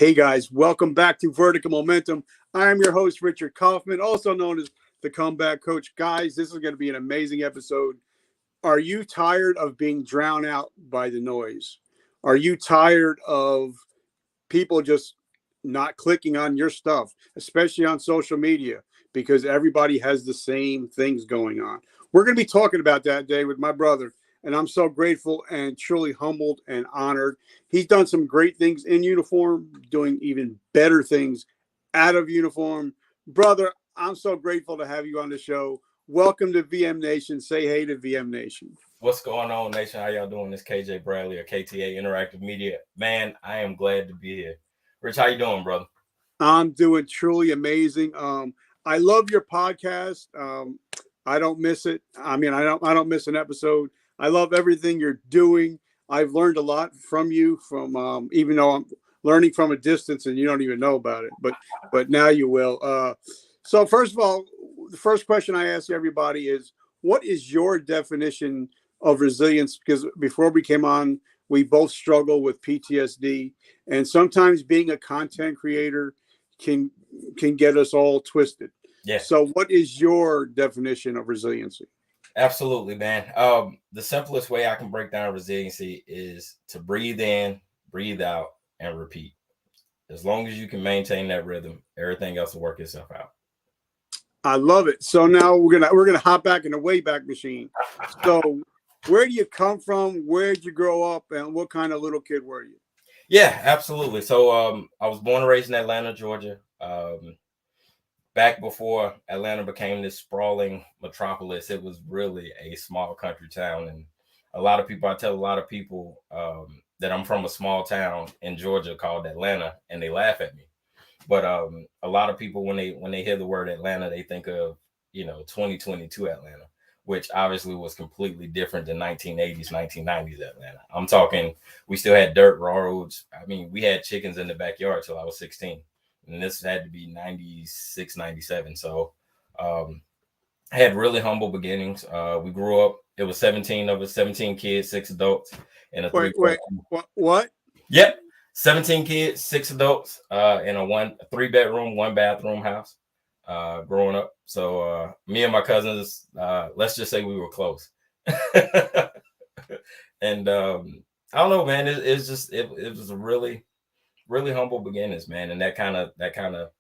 Hey guys, welcome back to Vertical Momentum. I am your host, Richard Kaufman, also known as the Comeback Coach. Guys, this is going to be an amazing episode. Are you tired of being drowned out by the noise? Are you tired of people just not clicking on your stuff, especially on social media, because everybody has the same things going on? We're going to be talking about that today with my brother, and I'm so grateful and truly humbled and honored. He's done some great things in uniform, doing even better things out of uniform. Brother, I'm so grateful to have you on the show. Welcome to VM Nation. Say hey to VM Nation. What's going on, Nation? How y'all doing? This KJ Bradley or KTA Interactive Media. Man, I am glad to be here. Rich, how you doing, brother? I'm doing truly amazing. I love your podcast. I don't miss it. I don't miss an episode. I love everything you're doing. I've learned a lot from you, from even though I'm learning from a distance and you don't even know about it, but now you will. So first of all, the first question I ask everybody is, what is your definition of resilience? Because before we came on, we both struggle with PTSD, and sometimes being a content creator can get us all twisted. Yeah. So what is your definition of resiliency? Absolutely, man. The simplest way I can break down resiliency is to breathe in, breathe out, and repeat. As long as you can maintain that rhythm, everything else will work itself out. I love it. So now we're gonna hop back in the Wayback Machine. So where do you come from? Where did you grow up, and what kind of little kid were you? Yeah, absolutely. So I was born and raised in Atlanta, Georgia. Back before Atlanta became this sprawling metropolis, it was really a small country town. And I tell a lot of people that I'm from a small town in Georgia called Atlanta, and they laugh at me. But a lot of people, when they hear the word Atlanta, they think of 2022 Atlanta, which obviously was completely different than 1980s, 1990s Atlanta. I'm talking, we still had dirt roads. I mean, we had chickens in the backyard till I was 16. And this had to be 96, 97. So I had really humble beginnings. We grew up, it was 17 of us, 17 kids, 6 adults, and What? Yep. 17 kids, 6 adults, in a 3-bedroom, 1-bathroom house, growing up. So me and my cousins, let's just say we were close. And I don't know, man, it was a really humble beginnings, man, and that kind of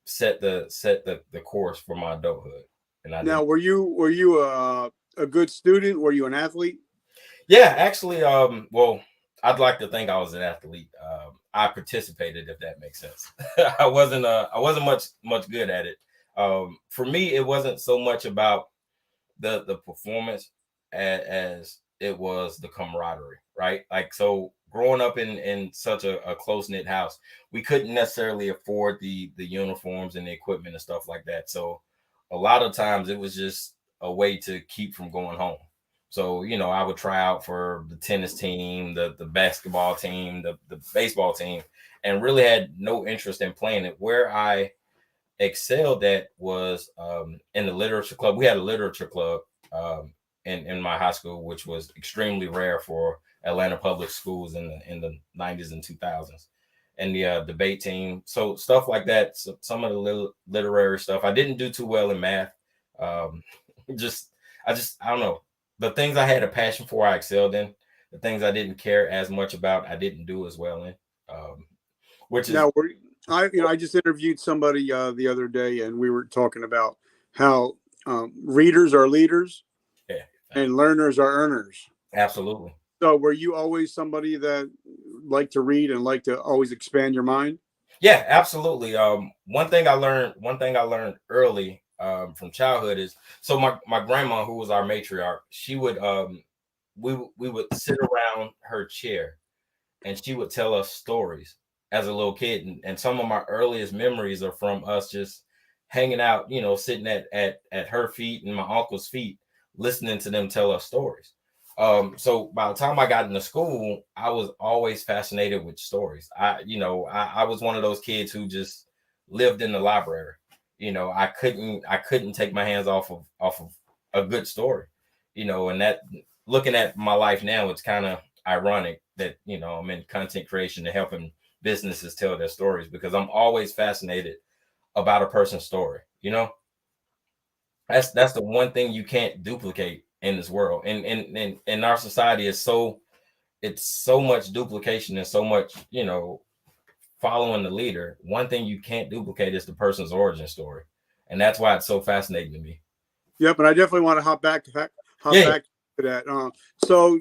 set the course for my adulthood. And were you a good student? Were you an athlete? Yeah, actually, well, I'd like to think I was an athlete. I participated, if that makes sense. I wasn't much good at it. For me, it wasn't so much about the performance as it was the camaraderie, right? Like, so growing up in such a close-knit house, we couldn't necessarily afford the uniforms and the equipment and stuff like that. So a lot of times it was just a way to keep from going home. So, I would try out for the tennis team, the basketball team, the baseball team, and really had no interest in playing it. Where I excelled at was in the literature club. We had a literature club in my high school, which was extremely rare for Atlanta public schools in the 90s and 2000s. And the debate team. So stuff like that. So some of the literary stuff. I didn't do too well in math. I don't know. The things I had a passion for, I excelled in. The things I didn't care as much about, I didn't do as well in. Which is now, I just interviewed somebody the other day, and we were talking about how readers are leaders, yeah, and learners are earners. Absolutely. So, were you always somebody that liked to read and liked to always expand your mind? Yeah, absolutely. One thing I learned early from childhood is, so my grandma, who was our matriarch, she would we would sit around her chair and she would tell us stories as a little kid, and some of my earliest memories are from us just hanging out, sitting at her feet and my uncle's feet, listening to them tell us stories. So by the time I got into school, I was always fascinated with stories. I was one of those kids who just lived in the library. I couldn't take my hands off of a good story, and that, looking at my life now, it's kind of ironic that, I'm in content creation and helping businesses tell their stories, because I'm always fascinated about a person's story. You know, that's the one thing you can't duplicate in this world. And our society is it's so much duplication and so much, you know, following the leader. One thing you can't duplicate is the person's origin story. And that's why it's so fascinating to me. Yep, but I definitely want to hop back to that. So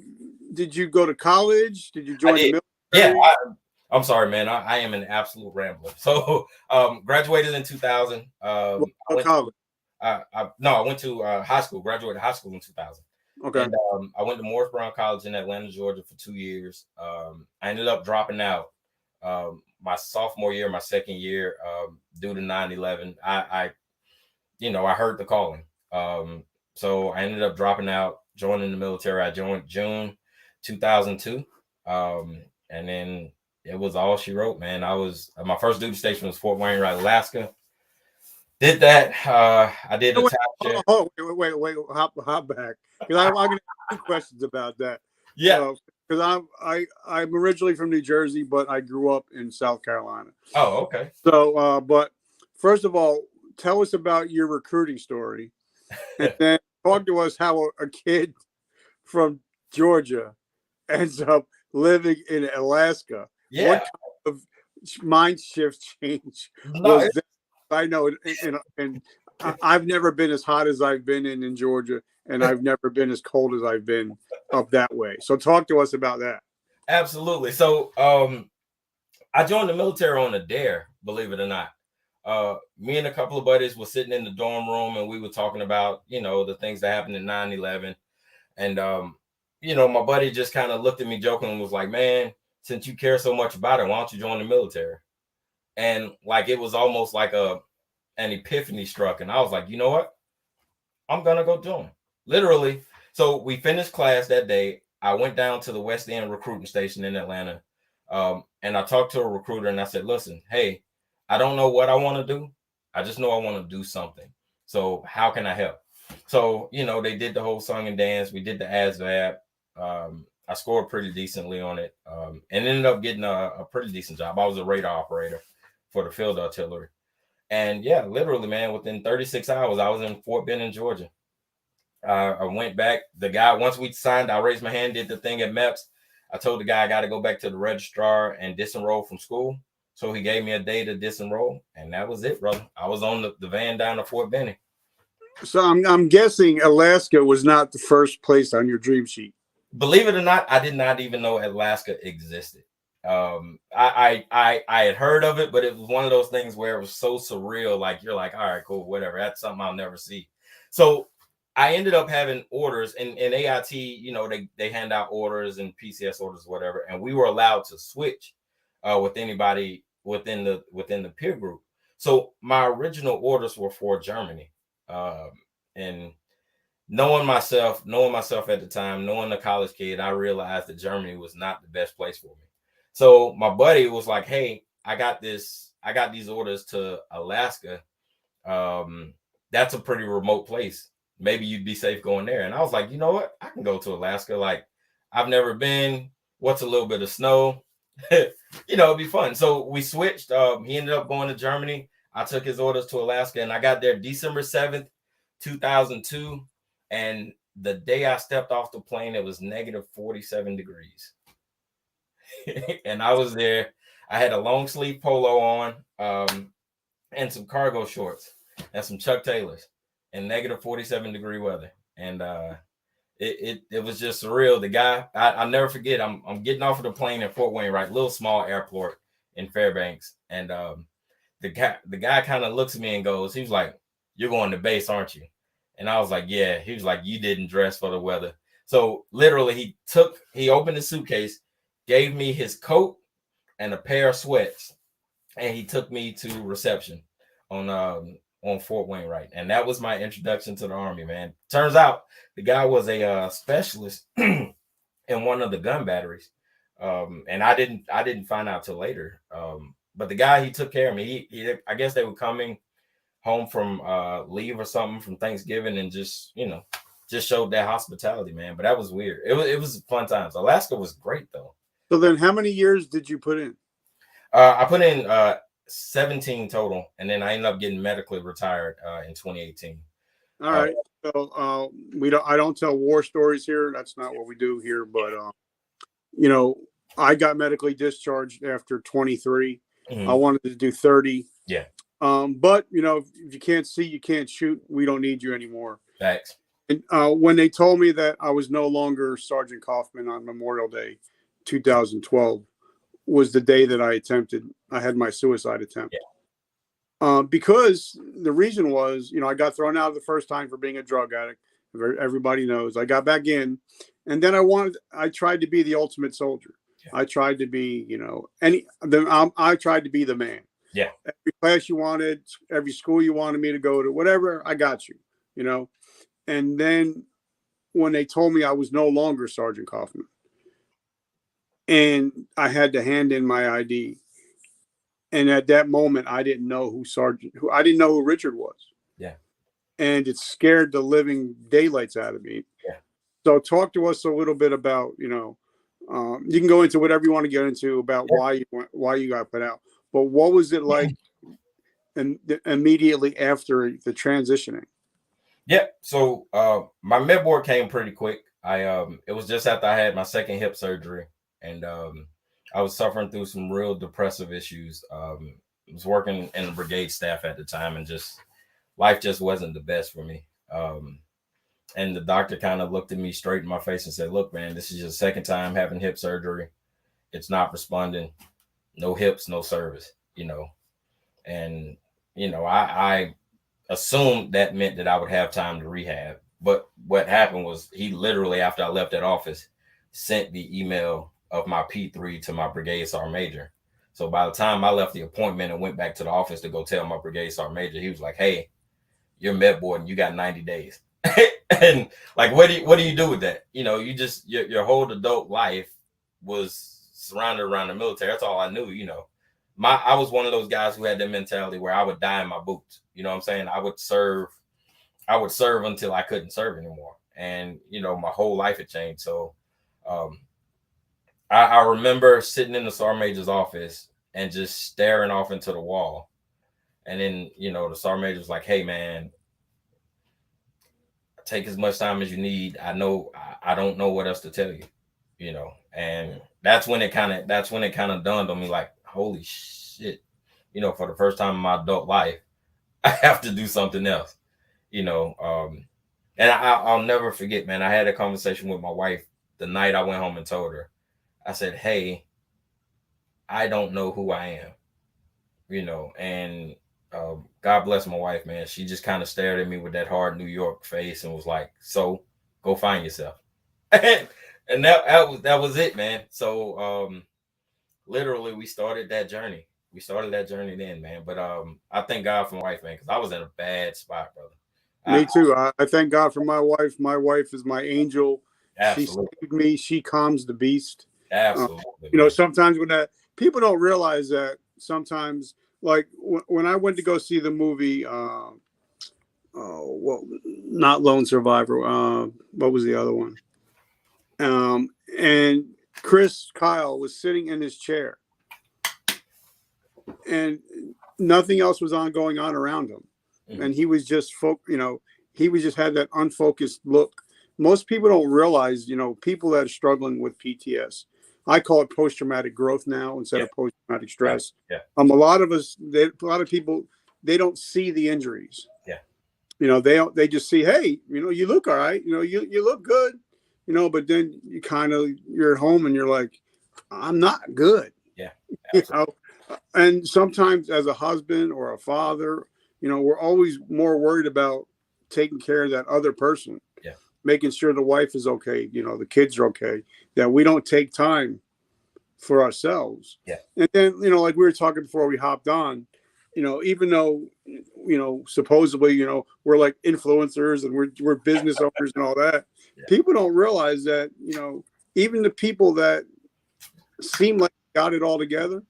did you go to college? Did you join the military? Yeah, I'm sorry, man. I am an absolute rambler. So graduated in 2000. What college? I went to high school, graduated high school in 2000. Okay. And I went to Morris Brown College in Atlanta, Georgia for 2 years. I ended up dropping out my sophomore year, my second year, due to 9/11. I heard the calling. So I ended up dropping out, joining the military. I joined June 2002. And then it was all she wrote, man. My first duty station was Fort Wainwright, Alaska. Did that. I did a wait, hop back. Because I'm going to ask 2 questions about that. Yeah. Because I'm originally from New Jersey, but I grew up in South Carolina. Oh, okay. So, but first of all, tell us about your recruiting story, and then talk to us how a kid from Georgia ends up living in Alaska. Yeah. What kind of mind shift change was that? I know, and I've never been as hot as I've been in Georgia, and I've never been as cold as I've been up that way. So talk to us about that. Absolutely. So I joined the military on a dare, believe it or not. Me and a couple of buddies were sitting in the dorm room, and we were talking about, you know, the things that happened in 9/11. And, you know, my buddy just kind of looked at me joking and was like, man, since you care so much about it, why don't you join the military? And like, it was almost like an epiphany struck. And I was like, you know what? I'm going to go join. Literally. So we finished class that day. I went down to the West End recruiting station in Atlanta. And I talked to a recruiter and I said, listen, hey, I don't know what I want to do. I just know I want to do something. So how can I help? So, you know, they did the whole song and dance. We did the ASVAB. I scored pretty decently on it, and ended up getting a pretty decent job. I was a radar operator for the field artillery. And yeah, literally, man, within 36 hours, I was in Fort Benning, Georgia. I went back. The guy, once we signed, I raised my hand, did the thing at MEPS. I told the guy I got to go back to the registrar and disenroll from school. So he gave me a day to disenroll, and that was it, brother. I was on the van down to Fort Benning. So I'm guessing Alaska was not the first place on your dream sheet. Believe it or not, I did not even know Alaska existed. I had heard of it, but it was one of those things where it was so surreal. Like, you're like, all right, cool, whatever. That's something I'll never see. So I ended up having orders in AIT. You know, they hand out orders and PCS orders, whatever, and we were allowed to switch with anybody within the peer group. So my original orders were for Germany, and knowing myself at the time, knowing the college kid, I realized that Germany was not the best place for me. So my buddy was like, hey, I got these orders to Alaska. That's a pretty remote place. Maybe you'd be safe going there. And I was like, you know what? I can go to Alaska. Like, I've never been. What's a little bit of snow? You know, it'd be fun. So we switched. He ended up going to Germany. I took his orders to Alaska, and I got there December 7th, 2002. And the day I stepped off the plane, it was negative 47 degrees. And I was there. I had a long sleeve polo on, and some cargo shorts and some Chuck Taylors in negative 47 degree weather. And it was just surreal. The guy, I'll never forget, I'm getting off of the plane in Fort Wainwright, little small airport in Fairbanks. And the guy kind of looks at me and goes, he was like, you're going to base, aren't you? And I was like, yeah. He was like, you didn't dress for the weather. So literally he opened his suitcase, gave me his coat and a pair of sweats, and he took me to reception on Fort Wainwright. And that was my introduction to the Army, man. Turns out the guy was a specialist in one of the gun batteries. And I didn't find out till later. But the guy, he took care of me. He I guess they were coming home from leave or something from Thanksgiving, and just showed that hospitality, man. But that was weird. It was fun times. Alaska was great though. So then how many years did you put in? I put in 17 total, and then I ended up getting medically retired in 2018. All right. So I don't tell war stories here. That's not what we do here. But I got medically discharged after 23. I wanted to do 30. Yeah. But if you can't see, you can't shoot. We don't need you anymore. Thanks. And when they told me that I was no longer Sergeant Kaufman on Memorial Day, 2012, was the day that I had my suicide attempt. Yeah. Because the reason was, I got thrown out the first time for being a drug addict. Everybody knows. I got back in, and then I tried to be the ultimate soldier. Yeah. I tried to be, I tried to be the man. Yeah. Every class you wanted, every school you wanted me to go to, whatever, I got you, And then when they told me I was no longer Sergeant Kaufman, and I had to hand in my ID, and at that moment, I didn't know I didn't know who Richard was. Yeah. And it scared the living daylights out of me. Yeah. So talk to us a little bit about, you can go into whatever you want to get into about why you got put out. But what was it like immediately after the transitioning? Yeah. So my med board came pretty quick. It was just after I had my second hip surgery, and I was suffering through some real depressive issues. I was working in the brigade staff at the time, and life just wasn't the best for me. And the doctor kind of looked at me straight in my face and said, "Look, man, this is your second time having hip surgery. It's not responding. No hips, no service, And, I assumed that meant that I would have time to rehab. But what happened was he literally, after I left that office, sent the email of my P3 to my brigade sergeant major. So by the time I left the appointment and went back to the office to go tell my brigade sergeant major, he was like, "Hey, you're med board and you got 90 days. And like, what do you do with that? You just, your whole adult life was surrounded around the military. That's all I knew. I was one of those guys who had that mentality where I would die in my boots. You know what I'm saying? I would serve until I couldn't serve anymore. And, my whole life had changed. So, I remember sitting in the sergeant major's office and just staring off into the wall. And then, the sergeant major was like, "Hey, man, take as much time as you need. I don't know what else to tell you, and that's when it kind of dawned on me, like, holy shit, for the first time in my adult life, I have to do something else, and I'll never forget, man. I had a conversation with my wife the night I went home and told her. I said, "Hey, I don't know who I am," and God bless my wife, man. She just kind of stared at me with that hard New York face and was like, "So go find yourself." And that was it, man. So literally we started that journey. Then, man. But I thank God for my wife, man, because I was in a bad spot, brother. Me too. I thank God for my wife. My wife is my angel. Absolutely. She saved me. She calms the beast. Absolutely. Sometimes when people don't realize that sometimes, like when I went to go see the movie, not Lone Survivor. What was the other one? And Chris Kyle was sitting in his chair, and nothing else was going on around him, and he was just he was just had that unfocused look. Most people don't realize, people that are struggling with PTS. I call it post-traumatic growth now instead of post-traumatic stress. Yeah. A lot of people, they don't see the injuries. Yeah. They just see, hey, you look all right. You look good, but then you're at home and you're like, I'm not good. Yeah. And sometimes as a husband or a father, we're always more worried about taking care of that other person. Yeah. Making sure the wife is okay, the kids are okay, that we don't take time for ourselves. Yeah. And then, like we were talking before we hopped on, even though, supposedly, we're like influencers and we're business owners and all that, people don't realize that, even the people that seem like they got it all together,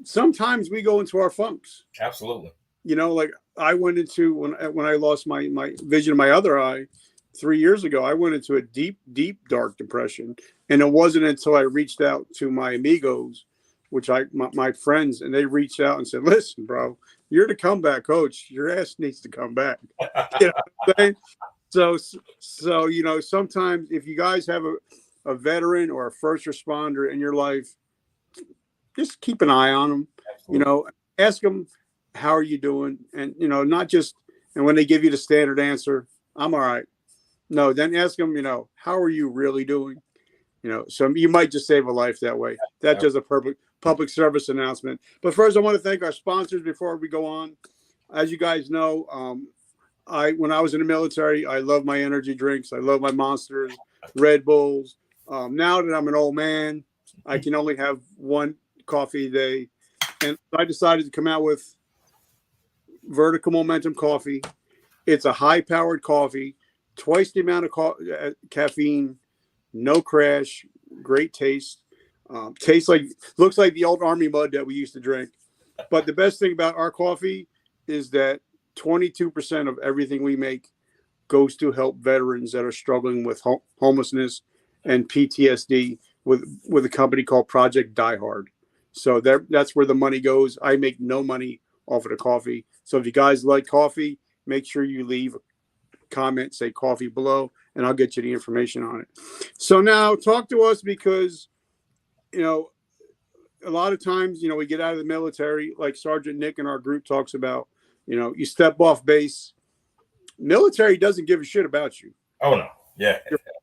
sometimes we go into our funks. Absolutely. Like I went into when I lost my vision of my other eye 3 years ago, I went into a deep, deep, dark depression. And it wasn't until I reached out to my amigos which my friends, and they reached out and said, listen, bro, you're the comeback coach. Your ass needs to come back. You know what I'm saying? So, you know, sometimes if you guys have a veteran or a first responder in your life, just keep an eye on them, you know, ask them, how are you doing? And, you know, not just, and when they give you the standard answer, I'm all right. No, then ask them, you know, how are you really doing? You know, so you might just save a life that way. That's just a public service announcement. But first, I want to thank our sponsors before we go on. As you guys know, when I was in the military, I love my energy drinks. I love my Monsters, Red Bulls. Now that I'm an old man, I can only have one coffee a day. And I decided to come out with Vertical Momentum Coffee. It's a high-powered coffee, twice the amount of caffeine, no crash, great taste. Looks like the old Army mud that we used to drink. But the best thing about our coffee is that 22% of everything we make goes to help veterans that are struggling with homelessness and PTSD with a company called Project Die Hard. So that's where the money goes. I make no money off of the coffee. So if you guys like coffee, make sure you leave a comment, say coffee below, and I'll get you the information on it. So now talk to us, because, you know, a lot of times, you know, we get out of the military, like Sergeant Nick in our group talks about, you know, you step off base. Military doesn't give a shit about you. Oh no. Yeah.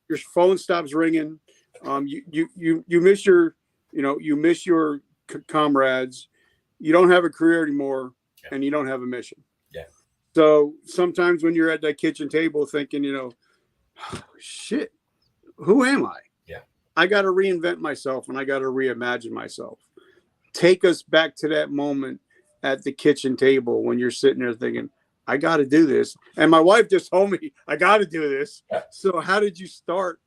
Your phone stops ringing. You miss your, you know, you miss your comrades. You don't have a career anymore, and you don't have a mission. Yeah. So sometimes when you're at that kitchen table thinking, you know, oh, shit, who am I? Yeah. I got to reinvent myself, and I got to reimagine myself. Take us back to that moment at the kitchen table when you're sitting there thinking, I got to do this. And my wife just told me, I got to do this. So how did you start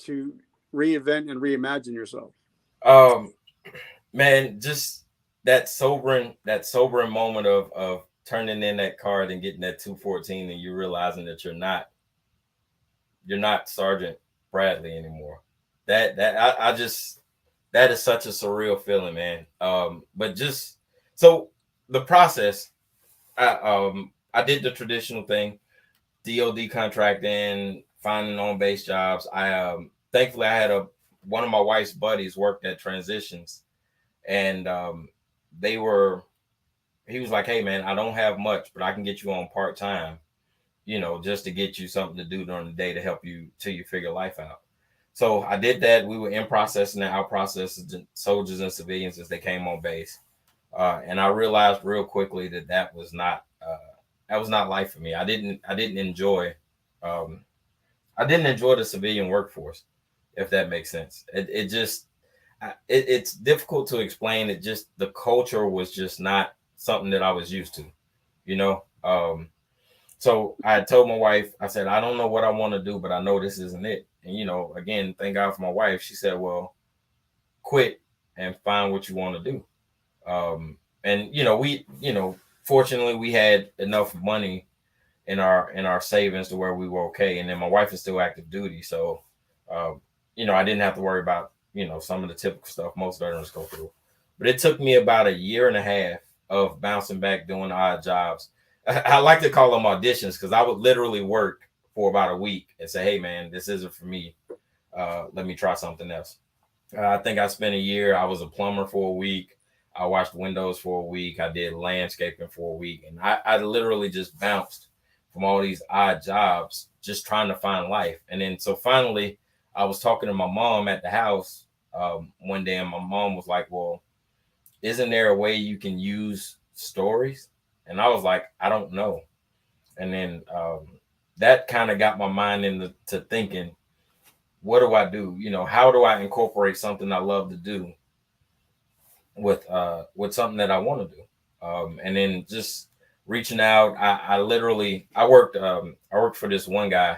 to reinvent and reimagine yourself? Man, just that sobering moment of turning in that card and getting that 214, and you realizing that you're not Sergeant Bradley anymore. That is such a surreal feeling, man. But just so the process, I did the traditional thing, DOD contracting, finding on-base jobs. Thankfully I had one of my wife's buddies worked at Transitions, and he was like, hey man, I don't have much, but I can get you on part-time, you know, just to get you something to do during the day to help you till you figure life out. So I did that. We were in processing and out processing soldiers and civilians as they came on base. And I realized real quickly that was not life for me. I didn't enjoy the civilian workforce, if that makes sense. It's difficult to explain. It just, the culture was just not something that I was used to, you know? So I told my wife, I said, I don't know what I want to do, but I know this isn't it. And, you know, again, thank God for my wife. She said, well, quit and find what you want to do. And, you know, fortunately we had enough money in our savings to where we were okay. And then my wife is still active duty. So, you know, I didn't have to worry about, you know, some of the typical stuff most veterans go through. But it took me about a year and a half of bouncing back, doing odd jobs. I like to call them auditions, because I would literally work for about a week and say, hey, man, this isn't for me. Let me try something else. I think I spent a year. I was a plumber for a week. I washed windows for a week. I did landscaping for a week. And I literally just bounced from all these odd jobs, just trying to find life. And then so finally, I was talking to my mom at the house one day, and my mom was like, well, isn't there a way you can use stories? And I was like, I don't know. And then that kind of got my mind into thinking, what do I do? You know, how do I incorporate something I love to do with something that I want to do? And then just reaching out. I worked for this one guy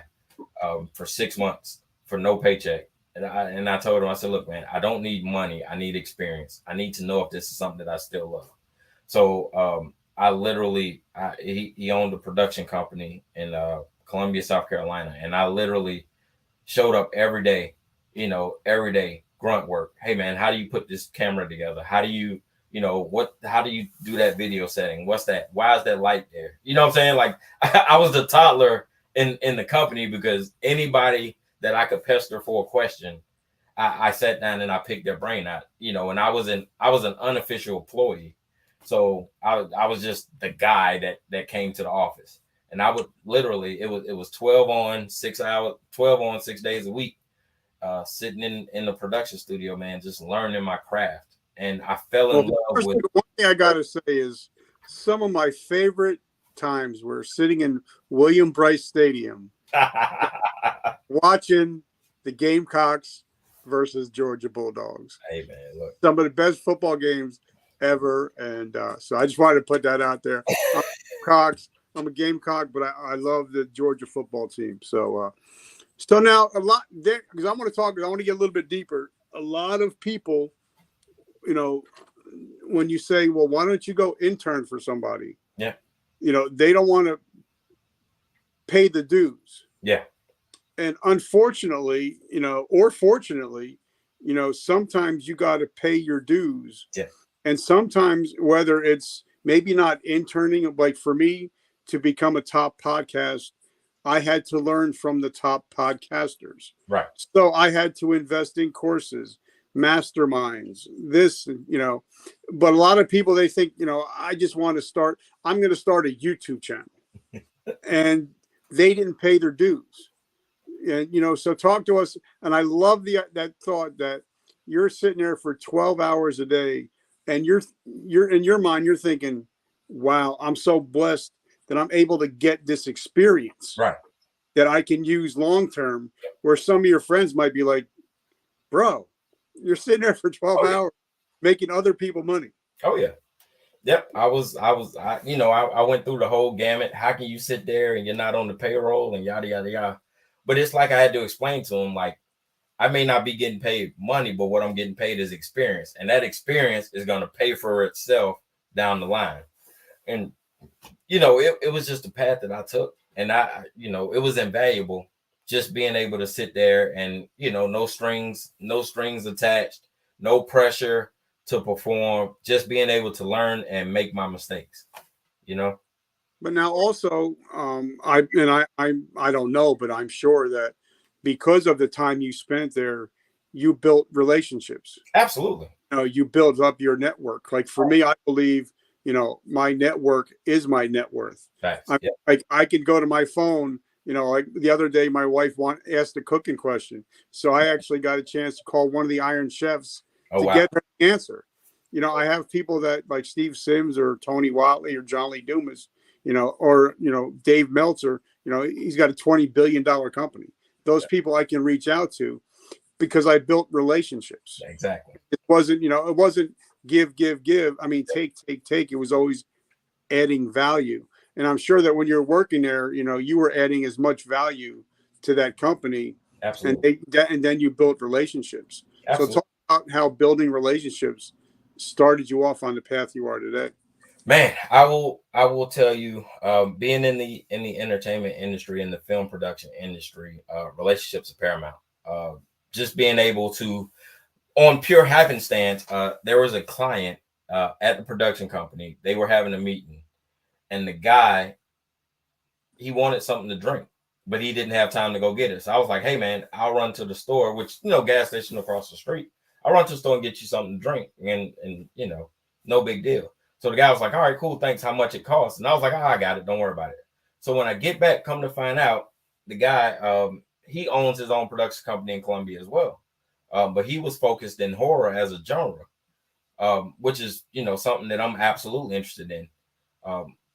for 6 months for no paycheck. And I told him, I said, look, man, I don't need money. I need experience. I need to know if this is something that I still love. So he owned a production company in Columbia, South Carolina. And I literally showed up every day grunt work. Hey man, how do you put this camera together? How do you, how do you do that video setting? What's that? Why is that light there? You know what I'm saying? Like I was the toddler in the company because anybody that I could pester for a question, I sat down and I picked their brain out, and I was an unofficial employee. So I was just the guy that came to the office, and I would literally, it was 12 on 6 days a week, sitting in the production studio, man, just learning my craft. And I fell in love with. One thing I got to say is some of my favorite times were sitting in William Bryce Stadium watching the Gamecocks versus Georgia Bulldogs. Hey man, look, some of the best football games ever, and so I just wanted to put that out there. I'm a Gamecock, but I love the Georgia football team. So now a lot there, because I want to get a little bit deeper. A lot of people, when you say, well, why don't you go intern for somebody? Yeah. They don't want to pay the dues. Yeah. And unfortunately, or fortunately, sometimes you got to pay your dues. Yeah. And sometimes, whether it's maybe not interning, like for me to become a top podcast, I had to learn from the top podcasters. Right. So I had to invest in courses, masterminds, but a lot of people, they think, I just want to I'm going to start a YouTube channel. And they didn't pay their dues. And, so talk to us. And I love that thought that you're sitting there for 12 hours a day and you're in your mind, you're thinking, wow, I'm so blessed that I'm able to get this experience, right, that I can use long-term, where some of your friends might be like, bro, you're sitting there for 12 hours making other people money. Oh yeah. Yep. I went through the whole gamut. How can you sit there and you're not on the payroll and yada, yada, yada. But it's like I had to explain to him, like, I may not be getting paid money, but what I'm getting paid is experience. And that experience is going to pay for itself down the line. And, it was just a path that I took. And it was invaluable just being able to sit there and, no strings attached, no pressure to perform, just being able to learn and make my mistakes, But now also, I don't know, but I'm sure that because of the time you spent there, you built relationships. Absolutely. You build up your network. Like for me, I believe, my network is my net worth. I could go to my phone, like the other day, my wife asked a cooking question. So I actually got a chance to call one of the Iron Chefs get her answer. I have people that like Steve Sims or Tony Watley or John Lee Dumas, or Dave Meltzer, he's got a $20 billion company. Those people I can reach out to because I built relationships. Exactly. It wasn't, it wasn't give. I mean, take. It was always adding value. And I'm sure that when you're working there, you were adding as much value to that company. Absolutely. And then you built relationships. Absolutely. So talk about how building relationships started you off on the path you are today. Man, I will tell you, being in the entertainment industry, in the film production industry, relationships are paramount. Just being able to, on pure happenstance, there was a client at the production company. They were having a meeting, and the guy, he wanted something to drink, but he didn't have time to go get it. So I was like, hey man, I'll run to the store, which, gas station across the street. I'll run to the store and get you something to drink, and no big deal. So the guy was like, all right, cool, thanks, how much it costs? And I was like, I got it, don't worry about it. So when I get back, come to find out, the guy, he owns his own production company in Columbia as well. But he was focused in horror as a genre, which is, something that I'm absolutely interested in.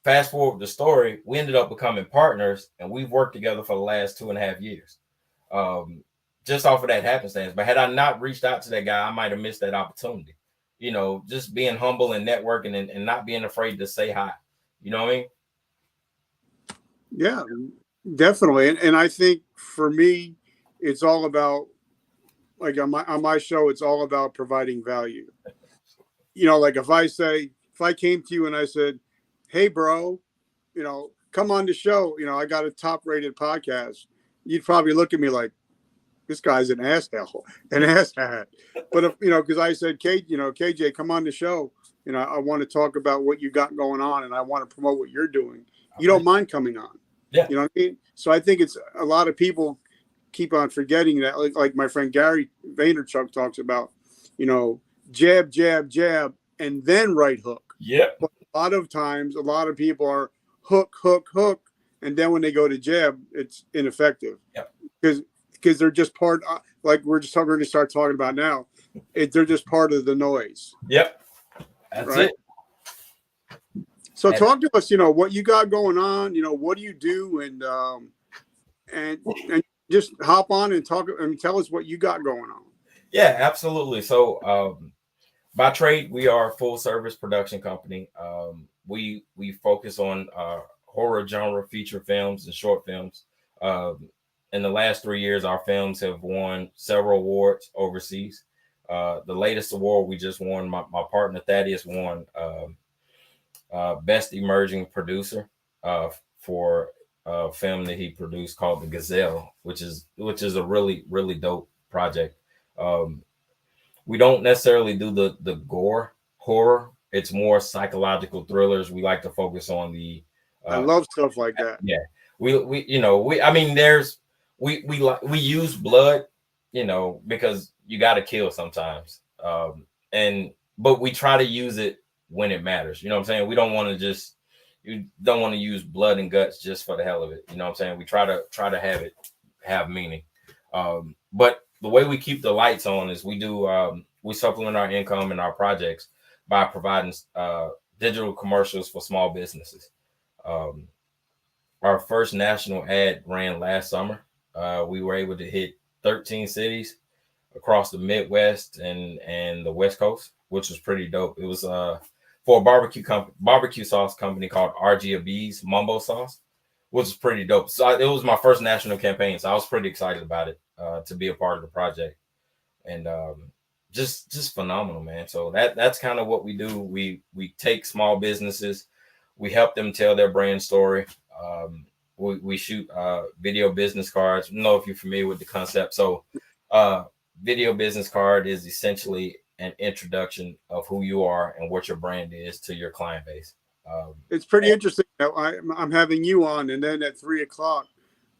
Fast forward the story, we ended up becoming partners, and we've worked together for the last 2.5 years. Just off of that happenstance. But had I not reached out to that guy, I might have missed that opportunity. Just being humble and networking and not being afraid to say hi. You know what I mean? Yeah, definitely. And I think for me, it's all about, like on my show, it's all about providing value. Like if I came to you and I said, hey, bro, come on the show. I got a top rated podcast. You'd probably look at me like, this guy's an asshole, an asshat. But if, because I said, KJ, come on the show. I want to talk about what you got going on, and I want to promote what you're doing. You don't mind coming on. Yeah. You know what I mean? So I think it's a lot of people keep on forgetting that, like my friend Gary Vaynerchuk talks about, jab, jab, jab, and then right hook. Yeah. But a lot of times, a lot of people are hook, hook, hook, and then when they go to jab, it's ineffective. Yep. Because they're just part, like we're just going to start talking about now. They're just part of the noise. Yep. That's right? It. So talk to us, what you got going on, what do you do, and just hop on and talk and tell us what you got going on. Yeah, absolutely. So by trade, we are a full service production company. We focus on horror genre feature films and short films. In the last 3 years, our films have won several awards overseas. The latest award we just won, my partner Thaddeus won Best Emerging Producer for a film that he produced called The Gazelle, which is a really, really dope project. We don't necessarily do the gore horror. It's more psychological thrillers. We like to focus on the I love stuff like that. Yeah. We use blood, because you got to kill sometimes. But we try to use it when it matters. You know what I'm saying? We don't want to use blood and guts just for the hell of it. You know what I'm saying? We try to have meaning. But the way we keep the lights on is we supplement our income and our projects by providing digital commercials for small businesses. Our first national ad ran last summer. We were able to hit 13 cities across the Midwest and the West Coast, which was pretty dope. It was for a barbecue sauce company called RGB's Mumbo Sauce, which was pretty dope. So it was my first national campaign, so I was pretty excited about it to be a part of the project, and just phenomenal, man. So that's kind of what we do. We take small businesses, we help them tell their brand story. We shoot video business cards. I don't know if you're familiar with the concept. So video business card is essentially an introduction of who you are and what your brand is to your client base. It's pretty interesting. I'm having you on, and then at 3:00,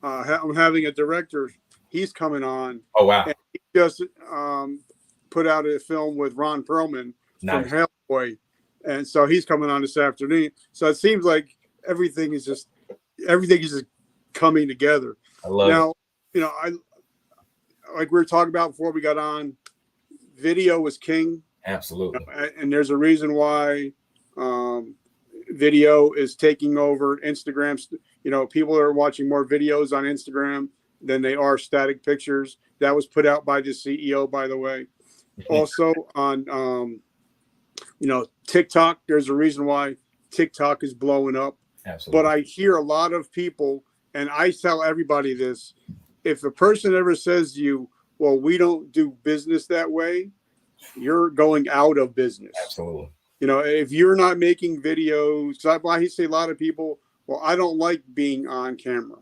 I'm having a director. He's coming on. Oh, wow. And he just put out a film with Ron Perlman from Hellboy. And so he's coming on this afternoon. So it seems like everything is just coming together. I love it. I like we were talking about before we got on, video is king. Absolutely. And there's a reason why video is taking over Instagram. People are watching more videos on Instagram than they are static pictures. That was put out by the CEO, by the way. Also on TikTok, there's a reason why TikTok is blowing up. Absolutely. But I hear a lot of people, and I tell everybody this, if a person ever says to you, well, we don't do business that way, you're going out of business. Absolutely. If you're not making videos, I say a lot of people, well, I don't like being on camera.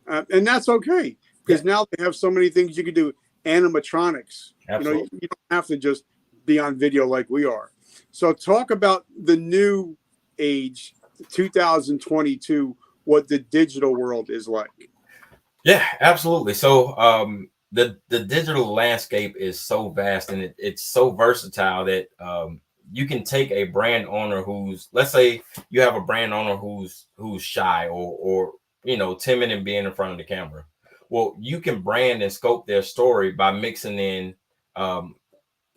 And that's okay, because now they have so many things you can do. Animatronics. Absolutely. You don't have to just be on video like we are. So talk about the new age, 2022, what the digital world is like. Yeah, absolutely. So the digital landscape is so vast, and it's so versatile that you can take a brand owner let's say you have a brand owner who's shy or timid and being in front of the camera. Well, you can brand and scope their story by mixing in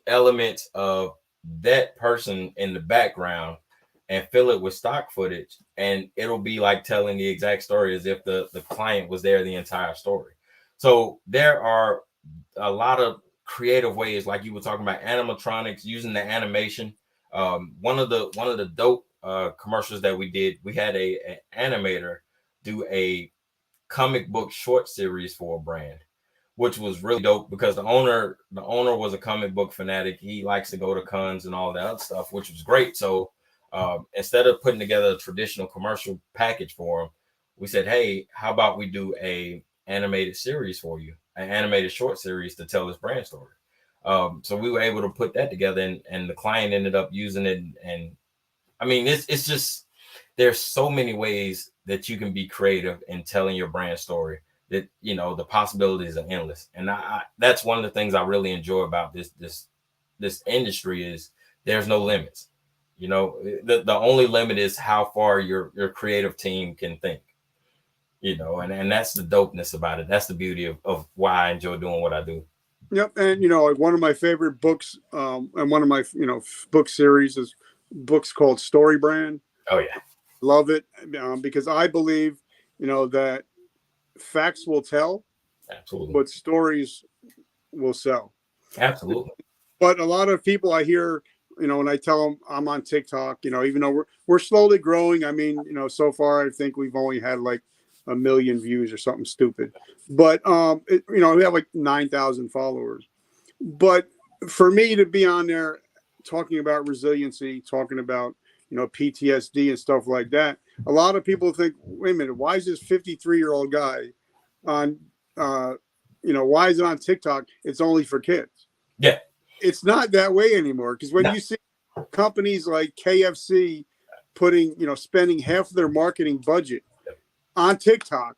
elements of that person in the background and fill it with stock footage, and it'll be like telling the exact story as if the client was there the entire story. So there are a lot of creative ways, like you were talking about animatronics, using the animation. One of the dope commercials that we did, we had an animator do a comic book short series for a brand, which was really dope because the owner was a comic book fanatic. He likes to go to cons and all that other stuff, which was great. So instead of putting together a traditional commercial package for him, we said, hey, how about we do a animated series for you? an animated short series to tell his brand story. So we were able to put that together, and the client ended up using it. And I mean, it's just, there's so many ways that you can be creative in telling your brand story, that, you know, the possibilities are endless. And that's one of the things I really enjoy about this industry is there's no limits. You know, the only limit is how far your creative team can think, you know, and that's the dopeness about it. That's the beauty of why I enjoy doing what I do. Yep. And, you know, like one of my favorite books, and one of my, you know, book series is books called Story Brand. Oh, yeah. Love it, because I believe, you know, that facts will tell, Absolutely. but stories will sell. Absolutely. But a lot of people I hear, you know, when I tell them I'm on TikTok, you know, even though we're slowly growing. I mean, you know, so far I think we've only had like 1 million views or something stupid. But you know, we have like 9,000 followers. But for me to be on there talking about resiliency, talking about, you know, PTSD and stuff like that, a lot of people think, wait a minute, why is this 53-year-old guy on, you know, why is it on TikTok? It's only for kids. Yeah. It's not that way anymore, because when you see companies like KFC putting, you know, spending half of their marketing budget on TikTok,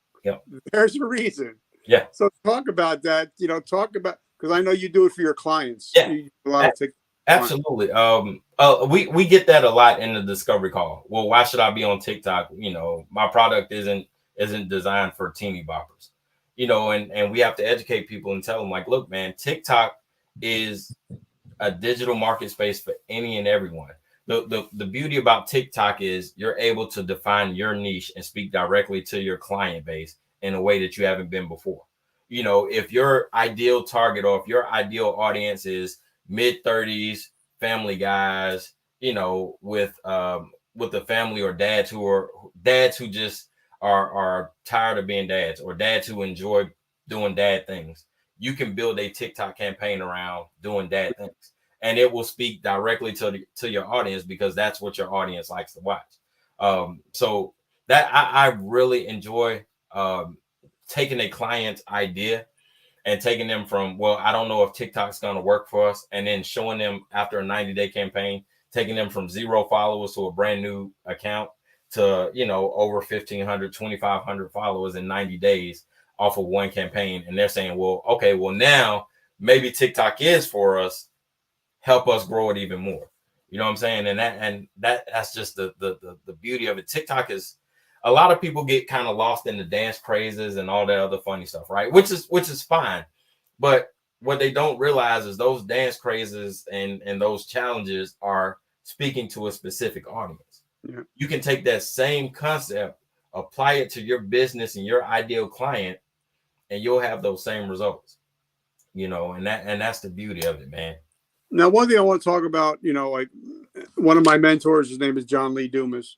there's a reason. Yeah. So talk about that, you know, because I know you do it for your clients. Yeah. You do a lot of TikTok. Absolutely. We get that a lot in the discovery call. Well, why should I be on TikTok? You know, my product isn't designed for teeny boppers, you know, and we have to educate people and tell them, like, look, man, TikTok is a digital market space for any and everyone. The beauty about TikTok is you're able to define your niche and speak directly to your client base in a way that you haven't been before. You know, if your ideal target or if your ideal audience is mid-30s family guys, you know, with a family, or dads who just are tired of being dads, or dads who enjoy doing dad things, you can build a TikTok campaign around doing dad things, and it will speak directly to your audience, because that's what your audience likes to watch. So that I really enjoy taking a client's idea and taking them from, well, I don't know if TikTok's going to work for us, and then showing them after a 90-day campaign, taking them from 0 followers to a brand new account to, you know, over 1,500, 2,500 followers in 90 days off of one campaign. And they're saying, well, okay, well, now maybe TikTok is for us. Help us grow it even more. You know what I'm saying? And that's just the beauty of it. TikTok is, a lot of people get kind of lost in the dance crazes and all that other funny stuff, right? Which is fine. But what they don't realize is those dance crazes and those challenges are speaking to a specific audience. Yeah. You can take that same concept, apply it to your business and your ideal client, and you'll have those same results. You know, and that's the beauty of it, man. Now, one thing I want to talk about, you know, like one of my mentors, his name is John Lee Dumas,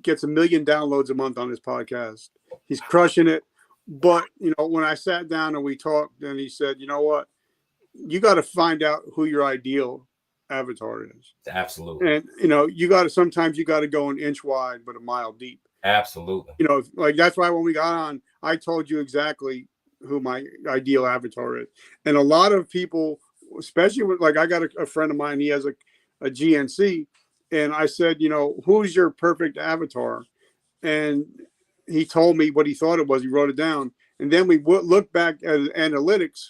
gets 1 million downloads a month on his podcast. He's crushing it. But, you know, when I sat down and we talked, and he said, you know what, you got to find out who your ideal avatar is. Absolutely. And, you know, sometimes you got to go an inch wide, but a mile deep. Absolutely. You know, like that's why when we got on, I told you exactly who my ideal avatar is. And a lot of people, especially with, like, I got a friend of mine, he has a GNC, and I said, you know, who's your perfect avatar? And he told me what he thought it was. He wrote it down. And then we looked back at analytics,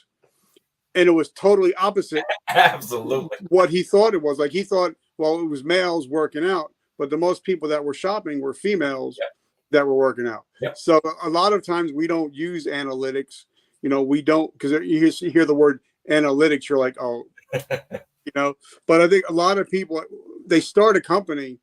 and it was totally opposite. Absolutely. What he thought it was. Like, he thought, well, it was males working out, but the most people that were shopping were females that were working out. Yep. So a lot of times we don't use analytics. You know, we don't, because you hear the word analytics, you're like, oh, you know. But I think a lot of people, they start a company,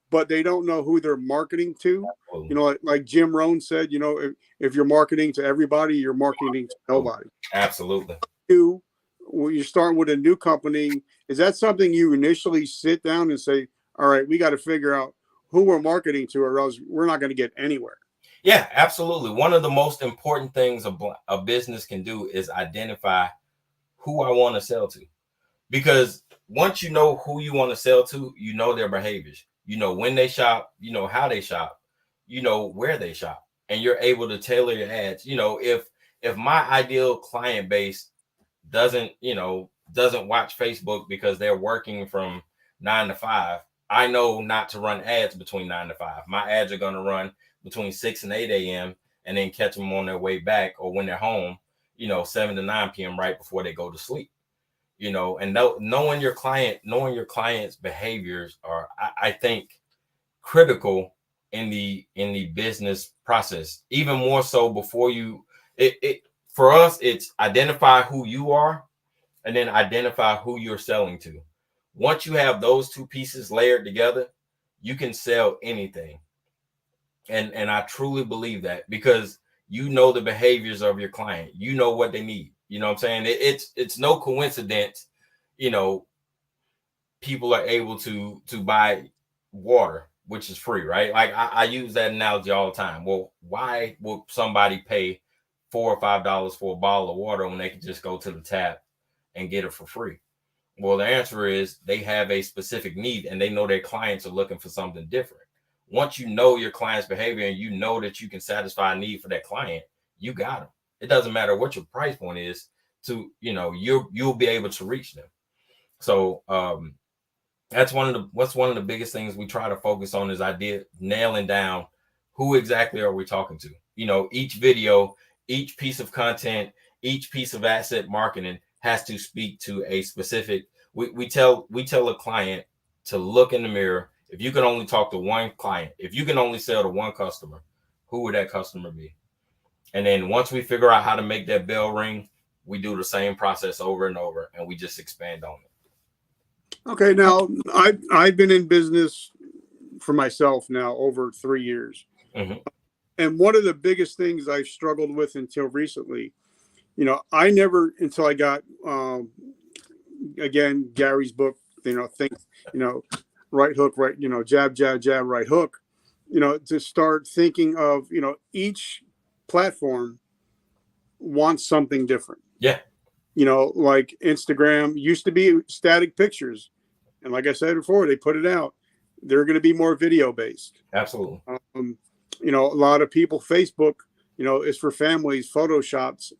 but they don't know who they're marketing to. Absolutely. You know, like Jim Rohn said, you know, if you're marketing to everybody, you're marketing to nobody. Absolutely. When you're starting with a new company, is that something you initially sit down and say, all right, we got to figure out who we're marketing to, or else we're not going to get anywhere? Yeah, absolutely. One of the most important things a business can do is identify who I want to sell to. Because once you know who you want to sell to, you know their behaviors. You know when they shop, you know how they shop, you know where they shop, and you're able to tailor your ads. You know, if if my ideal client base doesn't watch Facebook because they're working from 9 to 5, I know not to run ads between 9 to 5. My ads are going to run between 6 and 8 a.m. and then catch them on their way back or when they're home, 7 to 9 p.m. right before they go to sleep. And knowing your client's behaviors are, I think, critical in the business process. Even more so before for us, it's identify who you are and then identify who you're selling to. Once you have those two pieces layered together, you can sell anything. And I truly believe that, because you know the behaviors of your client, you know what they need. You know what I'm saying? It's no coincidence, people are able to buy water, which is free, right? Like I use that analogy all the time. Well, why would somebody pay $4 or $5 for a bottle of water when they can just go to the tap and get it for free? Well, the answer is they have a specific need and they know their clients are looking for something different. Once you know your client's behavior and you know that you can satisfy a need for that client, you got them. It doesn't matter what your price point is, you'll be able to reach them. So that's one of the biggest things we try to focus on, is nailing down who exactly are we talking to. Each video, each piece of content, each piece of asset marketing has to speak to a specific. We tell a client to look in the mirror. If you can only talk to one client, if you can only sell to one customer, who would that customer be? And then once we figure out how to make that bell ring, we do the same process over and over, and we just expand on it. Okay, now I've been in business for myself now over 3 years. Mm-hmm. And one of the biggest things I've struggled with until recently, I never, until I got, again, Gary's book, right hook, right, jab, jab, jab, right hook, to start thinking of, each platform wants something different. Yeah. Like Instagram used to be static pictures. And like I said before, they put it out. They're going to be more video based. Absolutely. A lot of people, Facebook, is for families, photoshops,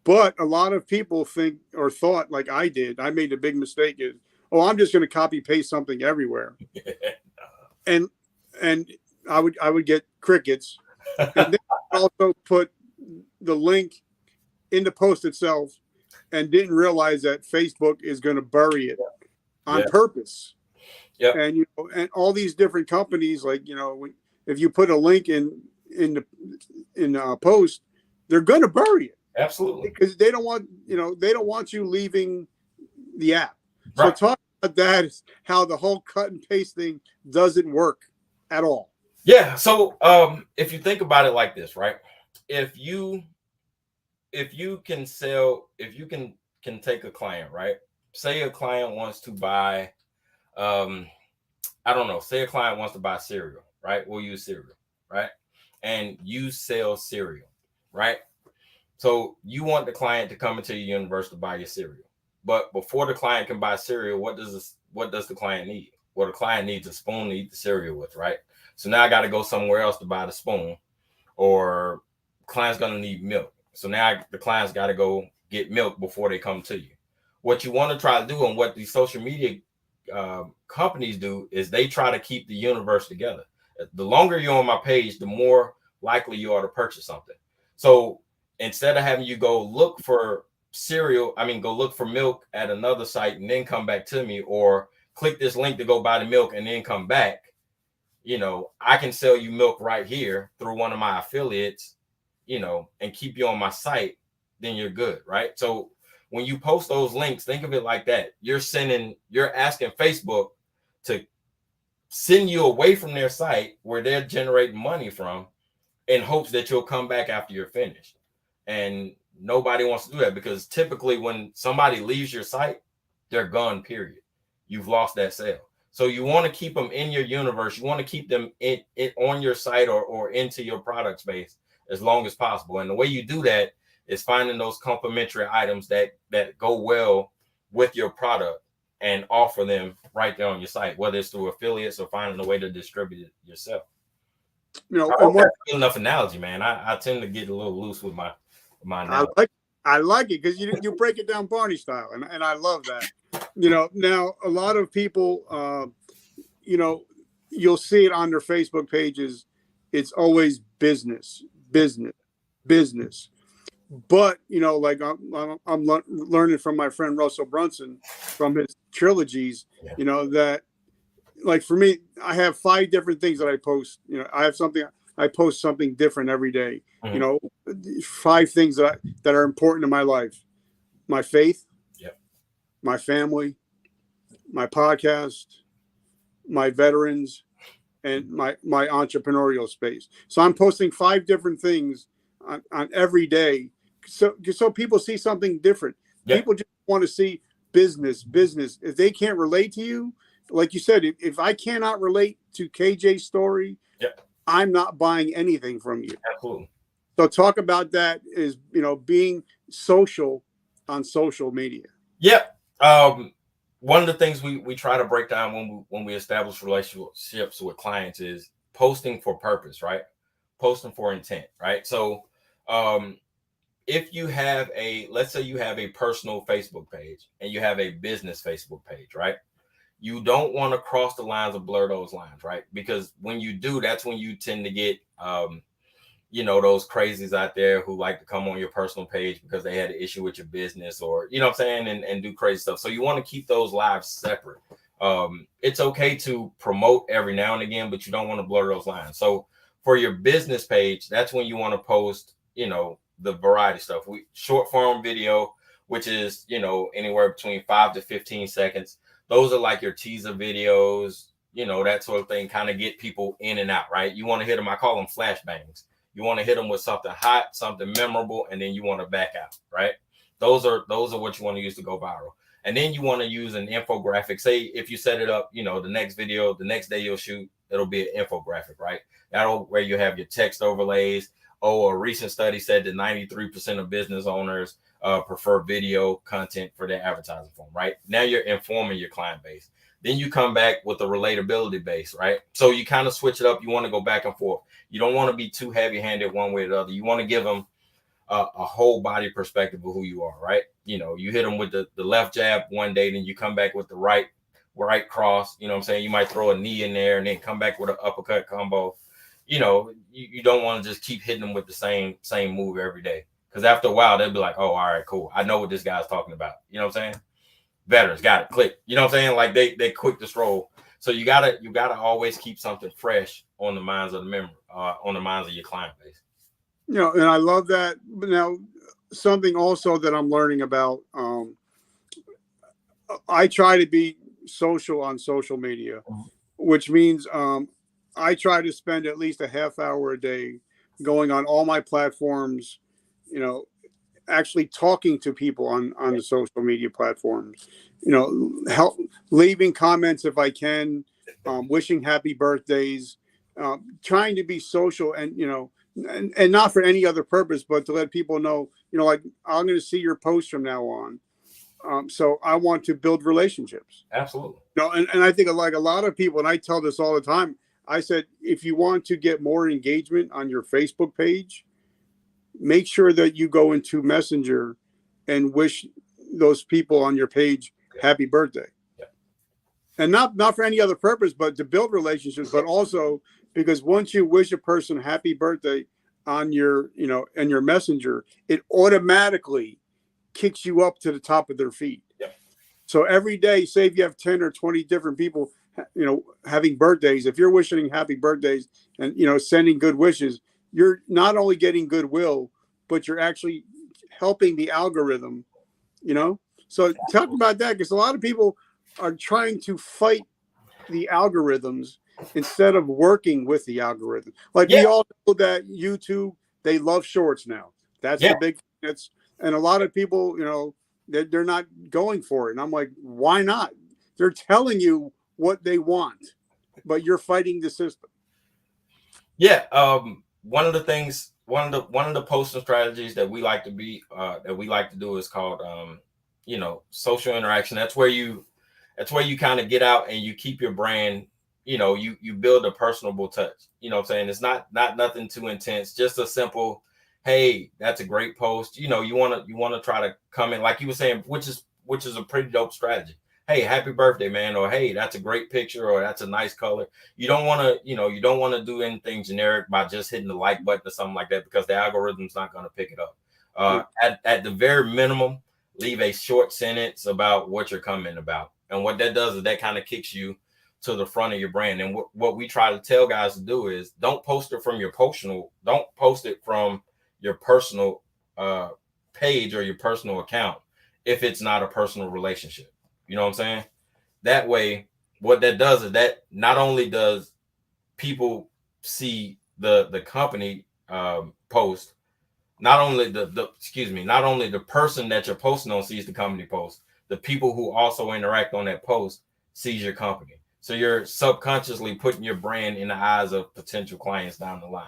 but a lot of people think or thought, like I did, I made a big mistake, is, I'm just going to copy paste something everywhere. and I would get crickets. And then I also put the link in the post itself and didn't realize that Facebook is going to bury it on purpose. Yeah. And, and all these different companies, like, if you put a link in a post, they're going to bury it. Absolutely. Because they don't want you leaving the app. Right. So talk about that, is how the whole cut and paste thing doesn't work at all. Yeah. So if you think about it like this, right? If you can take a client, right? Say a client wants to buy, say a client wants to buy cereal, right? We'll use cereal, right? And you sell cereal, right? So you want the client to come into your universe to buy your cereal. But before the client can buy cereal, what does the client need? Well, the client needs a spoon to eat the cereal with, right? So now I got to go somewhere else to buy the spoon, or client's going to need milk. So now the client's got to go get milk before they come to you. What you want to try to do, and what these social media companies do, is they try to keep the universe together. The longer you're on my page, the more likely you are to purchase something. So instead of having you go look for go look for milk at another site and then come back to me, or click this link to go buy the milk and then come back, I can sell you milk right here through one of my affiliates, and keep you on my site, then you're good, right? So when you post those links, think of it like that. You're asking Facebook to send you away from their site where they're generating money from, in hopes that you'll come back after you're finished. And nobody wants to do that, because typically when somebody leaves your site, they're gone, period. You've lost that sale. So you want to keep them in your universe. You want to keep them on your site or into your product space as long as possible. And the way you do that is finding those complementary items that go well with your product and offer them right there on your site, whether it's through affiliates or finding a way to distribute it yourself. I hope that's enough analogy, man. I tend to get a little loose with my mine I now. like it because you break it down Barney style, and I love that. Now a lot of people, you'll see it on their Facebook pages. It's always business, business, business. But like I'm learning from my friend Russell Brunson from his trilogies. Yeah. That like for me, I have 5 different things that I post. I post something different every day. Mm-hmm. 5 things that are important in my life: my faith, Yep. my family, my podcast, my veterans, and my entrepreneurial space. So I'm posting 5 different things on every day, so people see something different. Yep. People just want to see business. If they can't relate to you, like you said, if I cannot relate to KJ's story, Yep. I'm not buying anything from you. Absolutely. So talk about that is being social on social media. Yep. One of the things we try to break down when we establish relationships with clients is posting for purpose, right? Posting for intent, right? So if you have let's say you have a personal Facebook page and you have a business Facebook page, right? You don't want to cross the lines or blur those lines, right? Because when you do, that's when you tend to get those crazies out there who like to come on your personal page because they had an issue with your business, or what I'm saying, and do crazy stuff. So you want to keep those lives separate. It's okay to promote every now and again, but you don't want to blur those lines. So for your business page, that's when you want to post the variety stuff. Short form video, which is anywhere between 5 to 15 seconds. Those are like your teaser videos, that sort of thing, kind of get people in and out, right? You want to hit them, I call them flashbangs. You want to hit them with something hot, something memorable, and then you want to back out, right? Those are what you want to use to go viral. And then you want to use an infographic. Say if you set it up, the next video, the next day you'll shoot, it'll be an infographic, right? That'll where you have your text overlays. A recent study said that 93% of business owners prefer video content for their advertising form, right? Now you're informing your client base. Then you come back with a relatability base, right? So you kind of switch it up. You want to go back and forth. You don't want to be too heavy-handed one way or the other. You want to give them a whole body perspective of who you are, right? You hit them with the left jab one day, then you come back with the right cross. You know what I'm saying? You might throw a knee in there and then come back with an uppercut combo. You don't want to just keep hitting them with the same move every day. Because after a while, they'll be like, oh, all right, cool. I know what this guy's talking about. You know what I'm saying? Veterans got it, click. You know what I'm saying? Like they quick to scroll. So you gotta always keep something fresh on the minds of the member, on the minds of your client base. And I love that. But now something also that I'm learning about, I try to be social on social media, which means I try to spend at least a half hour a day going on all my platforms, actually talking to people on the social media platforms, help leaving comments if I can, wishing happy birthdays, trying to be social and not for any other purpose, but to let people know, like I'm going to see your posts from now on. So I want to build relationships. Absolutely. And I think like a lot of people, and I tell this all the time, I said, if you want to get more engagement on your Facebook page, make sure that you go into Messenger and wish those people on your page happy birthday. Yeah. And not for any other purpose, but to build relationships, but also because once you wish a person happy birthday on your, and your Messenger, it automatically kicks you up to the top of their feed. Yeah. So every day, say if you have 10 or 20 different people, having birthdays, if you're wishing happy birthdays and, sending good wishes, you're not only getting goodwill, but you're actually helping the algorithm, So talk about that, because a lot of people are trying to fight the algorithms instead of working with the algorithm. Like we all know that YouTube, they love shorts now. That's the big thing. And a lot of people, they're not going for it. And I'm like, why not? They're telling you what they want, but you're fighting the system. Yeah. One of the posting strategies that we like to do is called, social interaction. That's where you kind of get out and you keep your brand, you build a personable touch. You know what I'm saying? It's not nothing too intense, just a simple, hey, that's a great post. You want to try to come in, like you were saying, which is a pretty dope strategy. Hey, happy birthday, man. Or, hey, that's a great picture, or that's a nice color. You don't want to do anything generic by just hitting the like button or something like that, because the algorithm's not going to pick it up. At the very minimum, leave a short sentence about what you're coming about. And what that does is that kind of kicks you to the front of your brand. And what we try to tell guys to do is don't post it from don't post it from your personal page or your personal account if it's not a personal relationship. You know what I'm saying? That way, what that does is that not only does people see the company post, not only the person that you're posting on sees the company post, the people who also interact on that post sees your company. So you're subconsciously putting your brand in the eyes of potential clients down the line,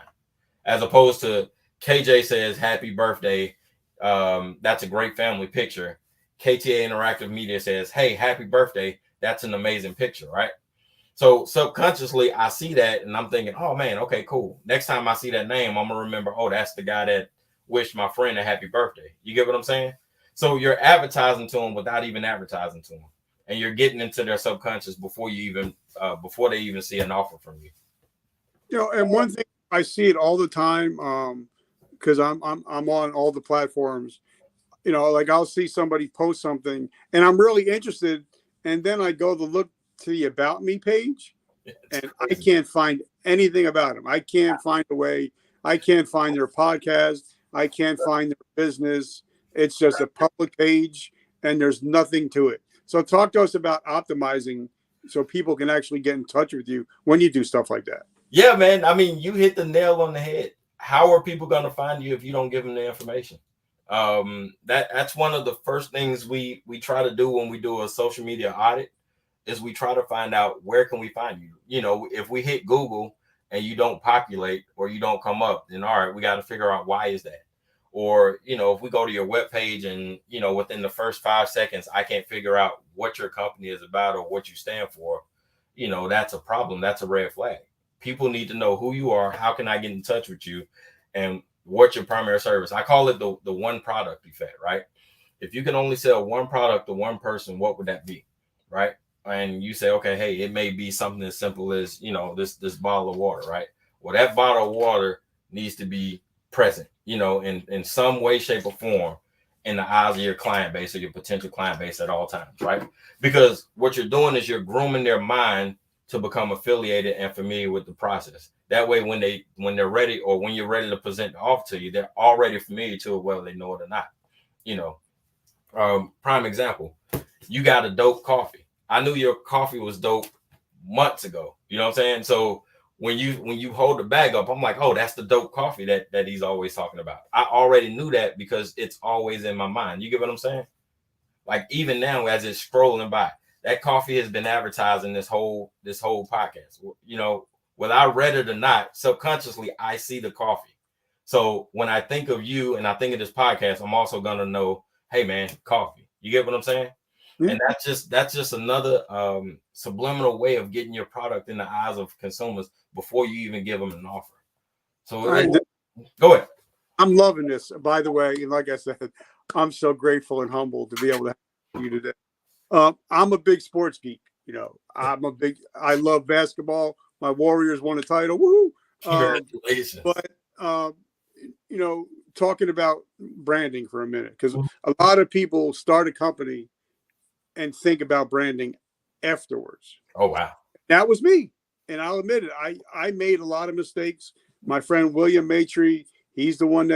as opposed to KJ says, happy birthday. That's a great family picture. KTA Interactive Media says, hey, happy birthday. That's an amazing picture, right? So subconsciously, I see that and I'm thinking, oh, man, okay, cool. Next time I see that name, I'm going to remember, oh, that's the guy that wished my friend a happy birthday. You get what I'm saying? So you're advertising to them without even advertising to them. And you're getting into their subconscious before they even see an offer from you. And one thing, I see it all the time, because I'm on all the platforms. Like I'll see somebody post something and I'm really interested, and then I go to look to the About Me page, and I can't find anything about them. I can't find a way. I can't find their podcast. I can't find their business. It's just a public page, and there's nothing to it. So talk to us about optimizing so people can actually get in touch with you when you do stuff like that. Yeah, man. I mean, you hit the nail on the head. How are people going to find you if you don't give them the information? That's one of the first things we try to do when we do a social media audit, is we try to find out, where can we find you? If we hit Google and you don't populate or you don't come up, then all right, we got to figure out why is that. Or, if we go to your webpage and, within the first 5 seconds, I can't figure out what your company is about or what you stand for, that's a problem. That's a red flag. People need to know who you are. How can I get in touch with you? And what's your primary service? I call it the one product effect, right? If you can only sell one product to one person, what would that be, right? And you say, okay, hey, it may be something as simple as, this bottle of water, right? Well, that bottle of water needs to be present, in some way, shape, or form in the eyes of your client base or your potential client base at all times, right? Because what you're doing is you're grooming their mind to become affiliated and familiar with the process. That way, when they're ready, or when you're ready to present the offer to you, they're already familiar to it, whether they know it or not. Prime example, you got a dope coffee. I knew your coffee was dope months ago. You know what I'm saying? So when you hold the bag up, I'm like, oh, that's the dope coffee that he's always talking about. I already knew that because it's always in my mind. You get what I'm saying? Like, even now, as it's scrolling by, that coffee has been advertising this whole podcast. Whether I read it or not, subconsciously I see the coffee. So when I think of you and I think of this podcast, I'm also gonna know, hey man, coffee. You get what I'm saying? Mm-hmm. And that's just another subliminal way of getting your product in the eyes of consumers before you even give them an offer. So go ahead. I'm loving this, by the way. And like I said, I'm so grateful and humbled to be able to have you today. I'm a big sports geek. I love basketball. My Warriors won a title. Woo! Congratulations. But talking about branding for a minute, because a lot of people start a company and think about branding afterwards. Oh wow. That was me. And I'll admit it. I made a lot of mistakes. My friend William Maitrey, he's the one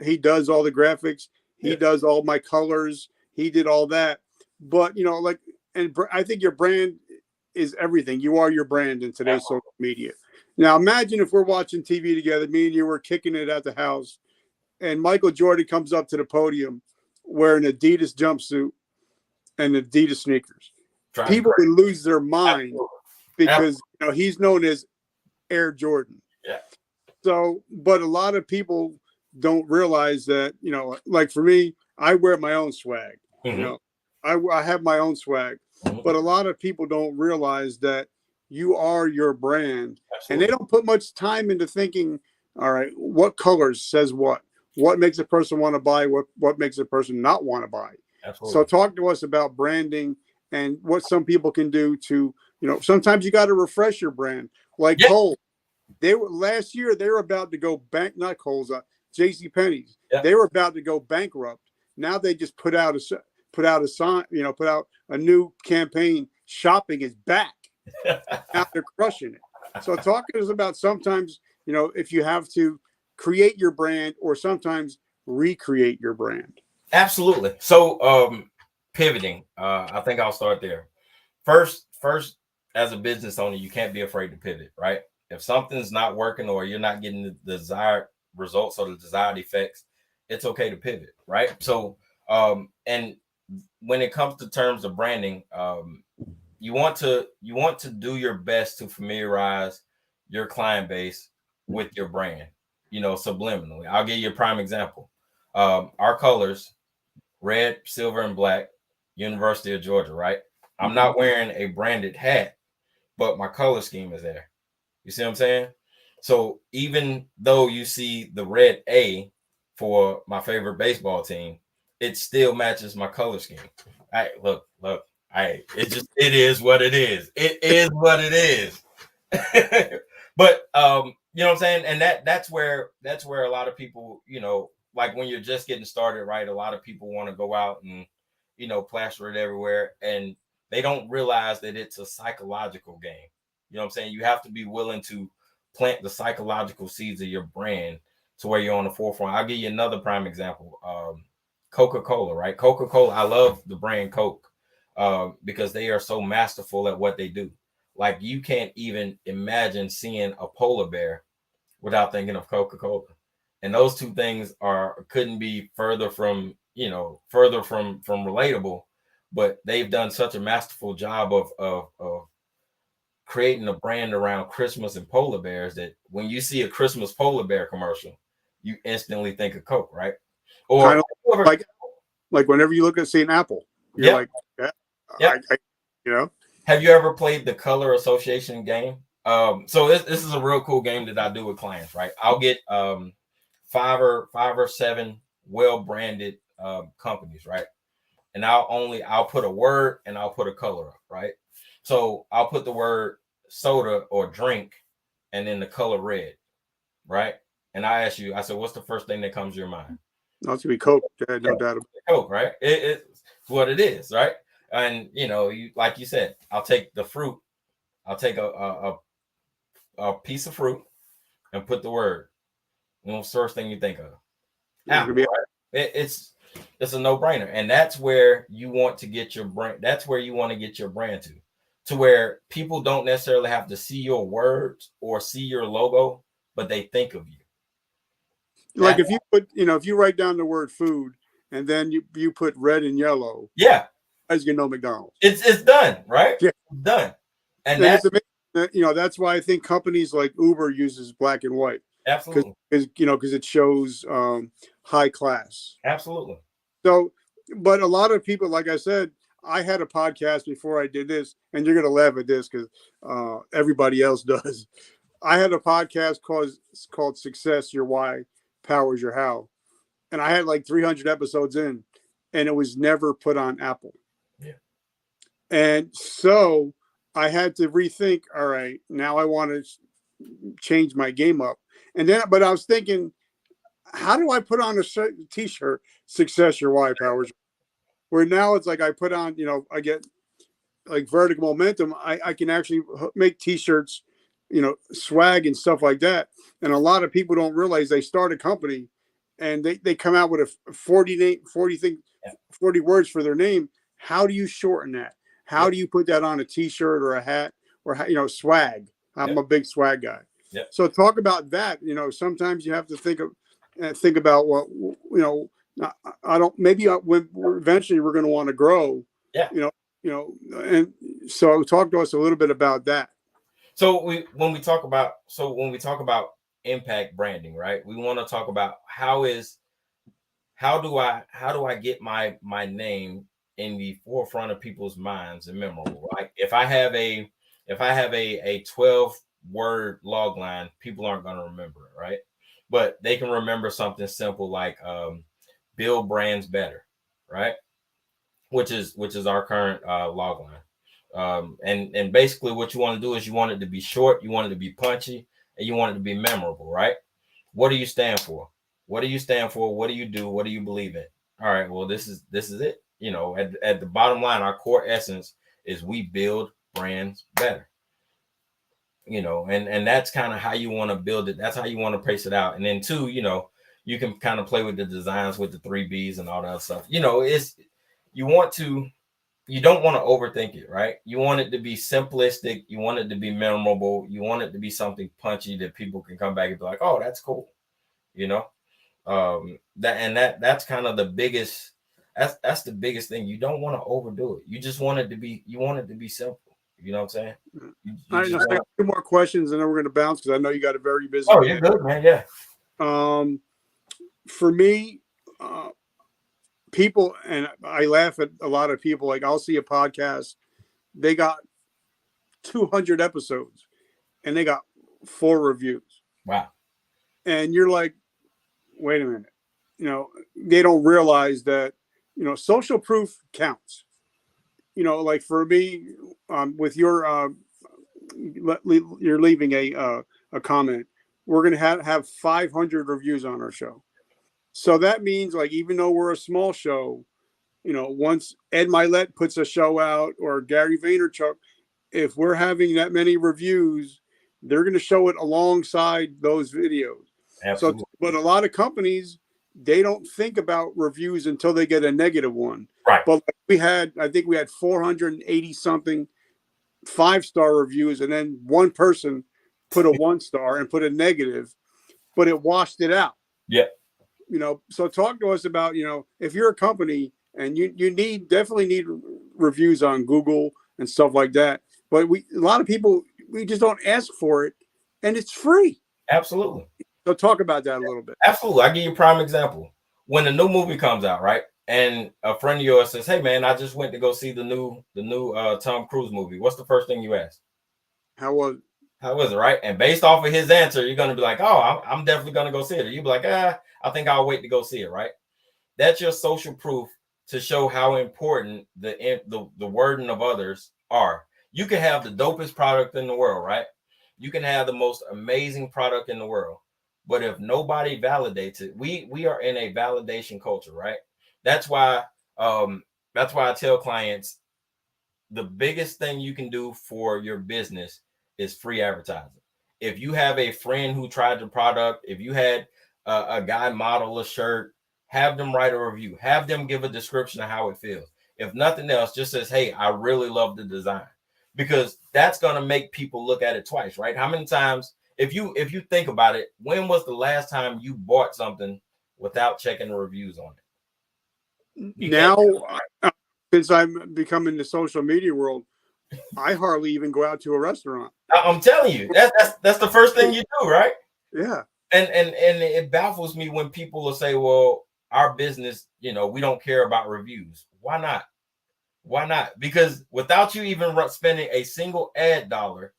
he does all the graphics. He does all my colors. He did all that. But I think your brand is everything. You are your brand in today's social media. Now imagine if we're watching TV together, me and you were kicking it at the house, and Michael Jordan comes up to the podium wearing an Adidas jumpsuit and Adidas sneakers. People would lose their mind because he's known as Air Jordan. Yeah. So, but a lot of people don't realize that, like for me, I wear my own swag. Mm-hmm. I have my own swag, but a lot of people don't realize that you are your brand. Absolutely. And they don't put much time into thinking, all right, what colors says what? what makes a person want to buy, what makes a person not want to buy. Absolutely. So talk to us about branding and what some people can do to, sometimes you got to refresh your brand. Like Kohl's, last year they were about to go not Kohl's, J.C. Penney's. They were about to go bankrupt. Now they just put out a sign, put out a new campaign. Shopping is back. Now they're crushing it. So talk to us about sometimes, if you have to create your brand or sometimes recreate your brand. Absolutely. So pivoting, I think I'll start there. First, as a business owner, you can't be afraid to pivot, right? If something's not working or you're not getting the desired results or the desired effects, it's okay to pivot, right? So and when it comes to terms of branding, you want to do your best to familiarize your client base with your brand, subliminally. I'll give you a prime example. Our colors, red, silver, and black, University of Georgia, right? I'm not wearing a branded hat, but my color scheme is there. You see what I'm saying? So even though you see the red A for my favorite baseball team, it still matches my color scheme. Look, it is what it is. It is what it is. But you know what I'm saying? And that's where a lot of people, like when you're just getting started, right? A lot of people want to go out and, plaster it everywhere, and they don't realize that it's a psychological game. You know what I'm saying? You have to be willing to plant the psychological seeds of your brand to where you're on the forefront. I'll give you another prime example. Coca-Cola, right? Coca-Cola, I love the brand Coke because they are so masterful at what they do. Like you can't even imagine seeing a polar bear without thinking of Coca-Cola. And those two things couldn't be further from relatable, but they've done such a masterful job of creating a brand around Christmas and polar bears that when you see a Christmas polar bear commercial, you instantly think of Coke, right? Or kind of like whenever you look at an apple, you're like, Have you ever played the color association game? So this is a real cool game that I do with clients, right? I'll get 5 or 7 well-branded companies, right? And I'll put a word and I'll put a color up, right? So I'll put the word soda or drink and then the color red, right? And I ask you, I said, what's the first thing that comes to your mind? No, it's gonna be Coke, no doubt about it. Coke, right? It's what it is, right? And you like you said, I'll take the fruit, I'll take a piece of fruit and put the word. What's the first thing you think of? Apple, right? It's a no-brainer, and that's where you want to get your brand. That's where you want to get your brand to where people don't necessarily have to see your words or see your logo, but they think of you. Like if you put, if you write down the word food and then you put red and yellow, as you know, McDonald's. It's done, right? Yeah, it's done. And that's amazing. That's why I think companies like Uber uses black and white. Absolutely. Because it shows high class. Absolutely. So, but a lot of people, like I said, I had a podcast before I did this, and you're going to laugh at this because everybody else does. I had a podcast called Success Your Why Powers Your How. And I had like 300 episodes in, and it was never put on Apple. Yeah. And so I had to rethink, all right, now I want to change my game up. And then, but I was thinking, how do I put on a t-shirt, Success Your Why Powers? Where now it's like I put on, I get like Vertical Momentum. I can actually make t-shirts, swag and stuff like that. And a lot of people don't realize they start a company and they come out with a 40 words for their name. How do you shorten that? How do you put that on a t-shirt or a hat or, swag? I'm a big swag guy. Yep. So talk about that. Sometimes you have to think about what, I don't, maybe when eventually we're going to want to grow, and so talk to us a little bit about that. So when we talk about impact branding, right? We want to talk about how do I get my name in the forefront of people's minds and memorable, right? If I have a 12 word log line, people aren't going to remember it, right? but they can remember something simple like build brands better, right? Which is our current log line. And basically what you want to do is you want it to be short, you want it to be punchy, and you want it to be memorable, right? What do you stand for? What do you stand for? What do you do? What do you believe in? All right, well, this is it. You know, at the bottom line, our core essence is we build brands better. You know, and that's kind of how you want to build it. That's how you want to price it out. And then two, you know, you can kind of play with the designs with the 3Bs and all that stuff. You know, you don't want to overthink it, right? You want it to be simplistic. You want it to be memorable. You want it to be something punchy that people can come back and be like, oh, that's cool. You know, that's kind of the biggest, that's the biggest thing. You don't want to overdo it. You just want it to be simple. You know what I'm saying? I got 2 more questions and then we're going to bounce because I know you got a very busy. Oh, you're good, man. Yeah. For me, people, and I laugh at a lot of people, like I'll see a podcast, they got 200 episodes and they got 4 reviews. Wow. And you're like, wait a minute, you know, they don't realize that, you know, social proof counts. You know, like for me, with your, you're leaving a comment, we're going to have 500 reviews on our show. So that means, like, even though we're a small show, you know, once Ed Milet puts a show out or Gary Vaynerchuk, if we're having that many reviews, they're going to show it alongside those videos. Absolutely. So, but a lot of companies, they don't think about reviews until they get a negative one. Right. But I think we had 480 something 5-star reviews, and then one person put a 1-star and put a negative, but it washed it out. Yeah. You know, so talk to us about, you know, if you're a company and you definitely need reviews on Google and stuff like that. But a lot of people, we just don't ask for it and it's free. Absolutely. So talk about that a little bit. Absolutely. I'll give you a prime example. When a new movie comes out, right? And a friend of yours says, hey man, I just went to go see the new Tom Cruise movie. What's the first thing you ask? How was it, right? And based off of his answer, you're going to be like, oh, I'm definitely going to go see it. Or you'll be like, I think I'll wait to go see it, right? That's your social proof to show how important the wording of others are. You can have the dopest product in the world, right? You can have the most amazing product in the world. But if nobody validates it, we are in a validation culture, right? That's why I tell clients the biggest thing you can do for your business is free advertising. If you have a friend who tried the product, if you had a guy model a shirt, have them write a review, have them give a description of how it feels. If nothing else, just says, hey, I really love the design, because that's going to make people look at it twice, right? How many times, if you think about it, when was the last time you bought something without checking the reviews on it? Now, since I'm becoming the social media world, I hardly even go out to a restaurant. I'm telling you, that's the first thing you do, right? Yeah. And it baffles me when people will say, well, our business, you know, we don't care about reviews. Why not? Why not? Because without you even spending a single ad dollar,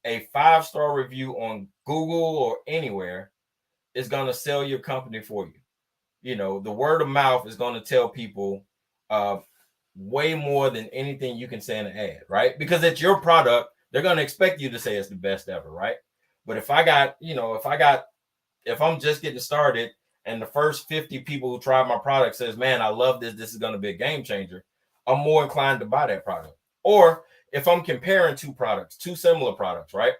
a 5-star review on Google or anywhere is going to sell your company for you. You know, the word of mouth is going to tell people way more than anything you can say in an ad, right? Because it's your product. They're going to expect you to say it's the best ever, right? But if I'm just getting started and the first 50 people who try my product says, man, I love this, this is going to be a game changer, I'm more inclined to buy that product. Or if I'm comparing two similar products, right?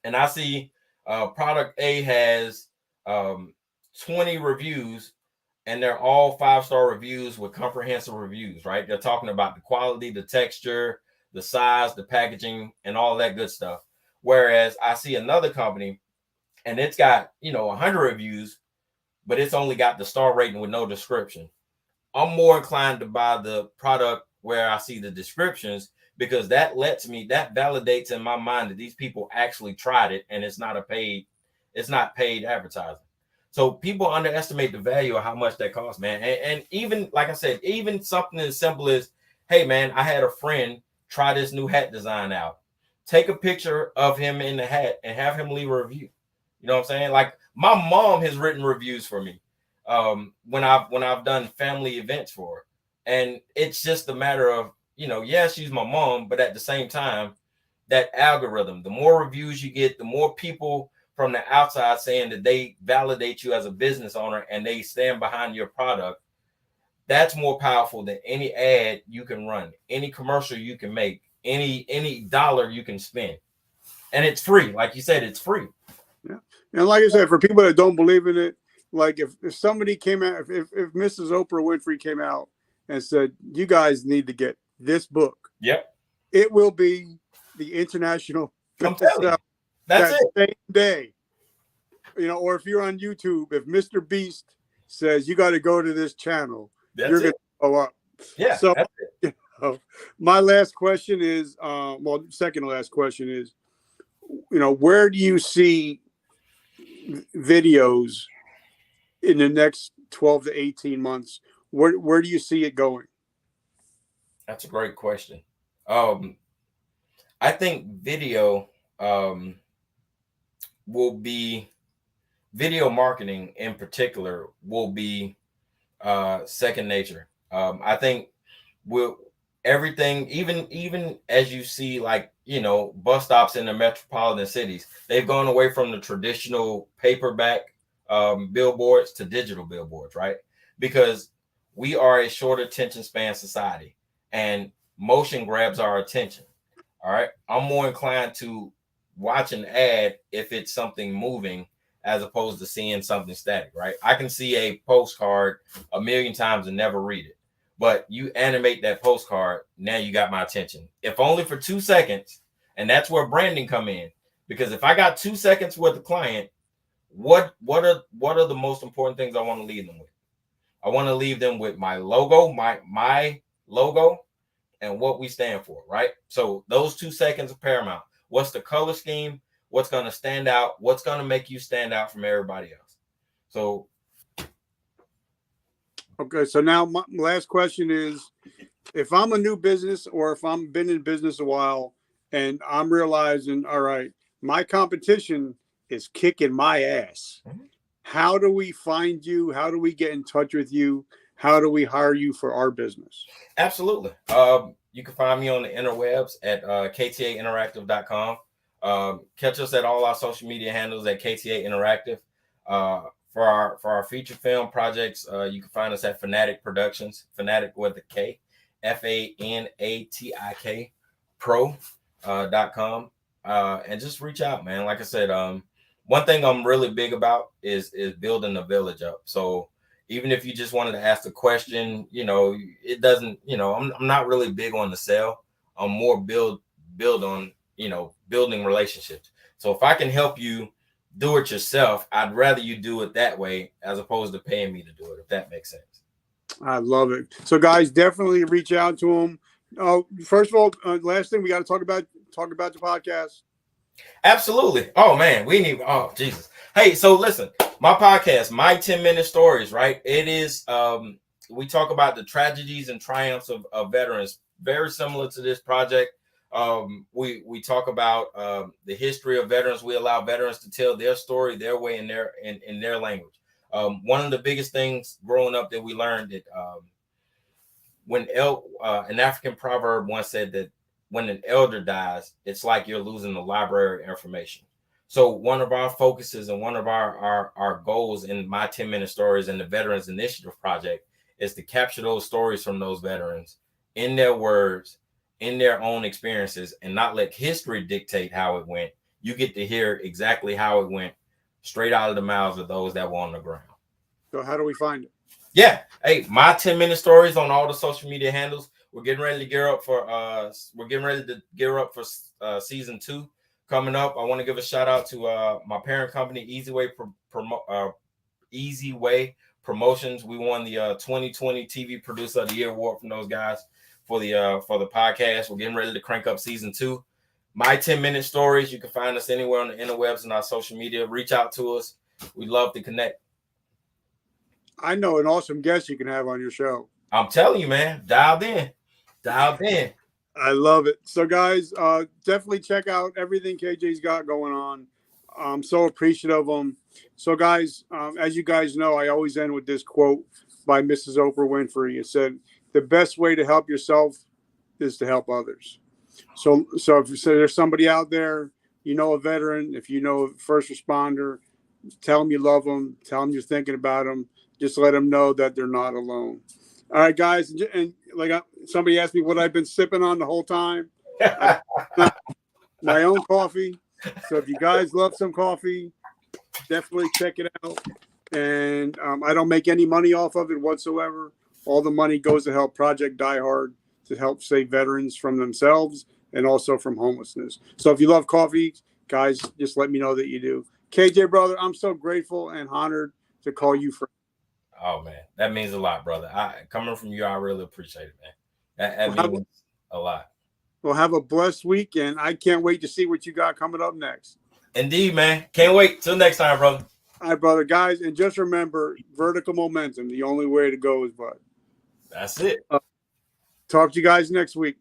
And I see product A has 20 reviews and they're all 5-star reviews with comprehensive reviews, right? They're talking about the quality, the texture, the size, the packaging, and all that good stuff. Whereas I see another company and it's got, 100 reviews, but it's only got the star rating with no description. I'm more inclined to buy the product where I see the descriptions, because that validates in my mind that these people actually tried it and it's not paid advertising. So people underestimate the value of how much that costs, man. And even, like I said, even something as simple as, hey, man, I had a friend try this new hat design out. Take a picture of him in the hat and have him leave a review. You know what I'm saying? Like my mom has written reviews for me when I've done family events for her. And it's just a matter of, yeah, she's my mom, but at the same time, that algorithm, the more reviews you get, the more people from the outside saying that they validate you as a business owner and they stand behind your product, that's more powerful than any ad you can run, any commercial you can make, any dollar you can spend. And it's free. Like you said, it's free. Yeah. And like I said, for people that don't believe in it, like if somebody came out, if Mrs. Oprah Winfrey came out and said, you guys need to get this book. Yep. It will be the international bestseller that same day. Or if you're on YouTube, if Mr. Beast says you got to go to this channel, you're going to go up. Yeah. So my last question is, second to last question is, where do you see videos in the next 12 to 18 months? Where do you see it going? That's a great question. I think video video marketing in particular will be second nature. I think everything, even as you see, like, bus stops in the metropolitan cities, they've gone away from the traditional paperback billboards to digital billboards, right? Because we are a short attention span society and motion grabs our attention. All right. I'm more inclined to watch an ad if it's something moving as opposed to seeing something static, right? I can see a postcard a million times and never read it. But you animate that postcard, now you got my attention. If only for 2 seconds, and that's where branding come in. Because if I got 2 seconds with the client, what are the most important things I want to leave them with? I want to leave them with my logo, my logo, and what we stand for, right? So those 2 seconds are paramount. What's the color scheme? What's going to stand out? What's going to make you stand out from everybody else? So. Okay, so now my last question is, if I'm a new business or if I'm been in business a while and I'm realizing, all right, my competition is kicking my ass. How do we find you? How do we get in touch with you? How do we hire you for our business? Absolutely. You can find me on the interwebs at ktainteractive.com. Catch us at all our social media handles at KTA Interactive. For our feature film projects, you can find us at Fanatic Productions, Fanatic with a K, FANATIK pro.com. And just reach out, man. Like I said, one thing I'm really big about is building the village up. So even if you just wanted to ask a question, it doesn't, I'm not really big on the sell. I'm more build on, building relationships. So if I can help you do it yourself, I'd rather you do it that way as opposed to paying me to do it, if that makes sense. I love it. So guys, definitely reach out to them. First of all, last thing we got to talk about the podcast. Absolutely. Oh man, Jesus. Hey, so listen, my podcast, My 10-Minute Stories, right? It is, we talk about the tragedies and triumphs of veterans, very similar to this project. We talk about the history of veterans. We allow veterans to tell their story their way in their language. One of the biggest things growing up that we learned that when an African proverb once said that when an elder dies, it's like you're losing the library of information. So one of our focuses and one of our goals in My 10-Minute Stories and the Veterans Initiative Project is to capture those stories from those veterans in their words, in their own experiences, and not let history dictate how it went. You get to hear exactly how it went straight out of the mouths of those that were on the ground. So how do we find it? Yeah. Hey, My 10-Minute Stories on all the social media handles. We're getting ready to gear up for season 2 coming up. I want to give a shout out to my parent company, Easy Way Promotions. We won the 2020 TV Producer of the Year award from those guys for the podcast. We're getting ready to crank up season 2. My 10-Minute Stories. You can find us anywhere on the interwebs and our social media. Reach out to us. We'd love to connect. I know an awesome guest you can have on your show. I'm telling you, man. Dialed in. I love it. So guys, definitely check out everything KJ's got going on. I'm so appreciative of them. So, guys, as you guys know, I always end with this quote by Mrs. Oprah Winfrey. It said, "The best way to help yourself is to help others." So if there's somebody out there, you know, a veteran, if you know a first responder, tell them you love them, tell them you're thinking about them. Just let them know that they're not alone. All right, guys, and like somebody asked me what I've been sipping on the whole time. My own coffee. So if you guys love some coffee, definitely check it out. And I don't make any money off of it whatsoever. All the money goes to help Project Die Hard, to help save veterans from themselves and also from homelessness. So if you love coffee, guys, just let me know that you do. KJ, brother, I'm so grateful and honored to call you friend. Oh, man, that means a lot, brother. Coming from you, I really appreciate it, man. That means a lot. Well, have a blessed week, and I can't wait to see what you got coming up next. Indeed, man. Can't wait. Till next time, brother. All right, brother. Guys, and just remember, vertical momentum, the only way to go is but. That's it. Talk to you guys next week.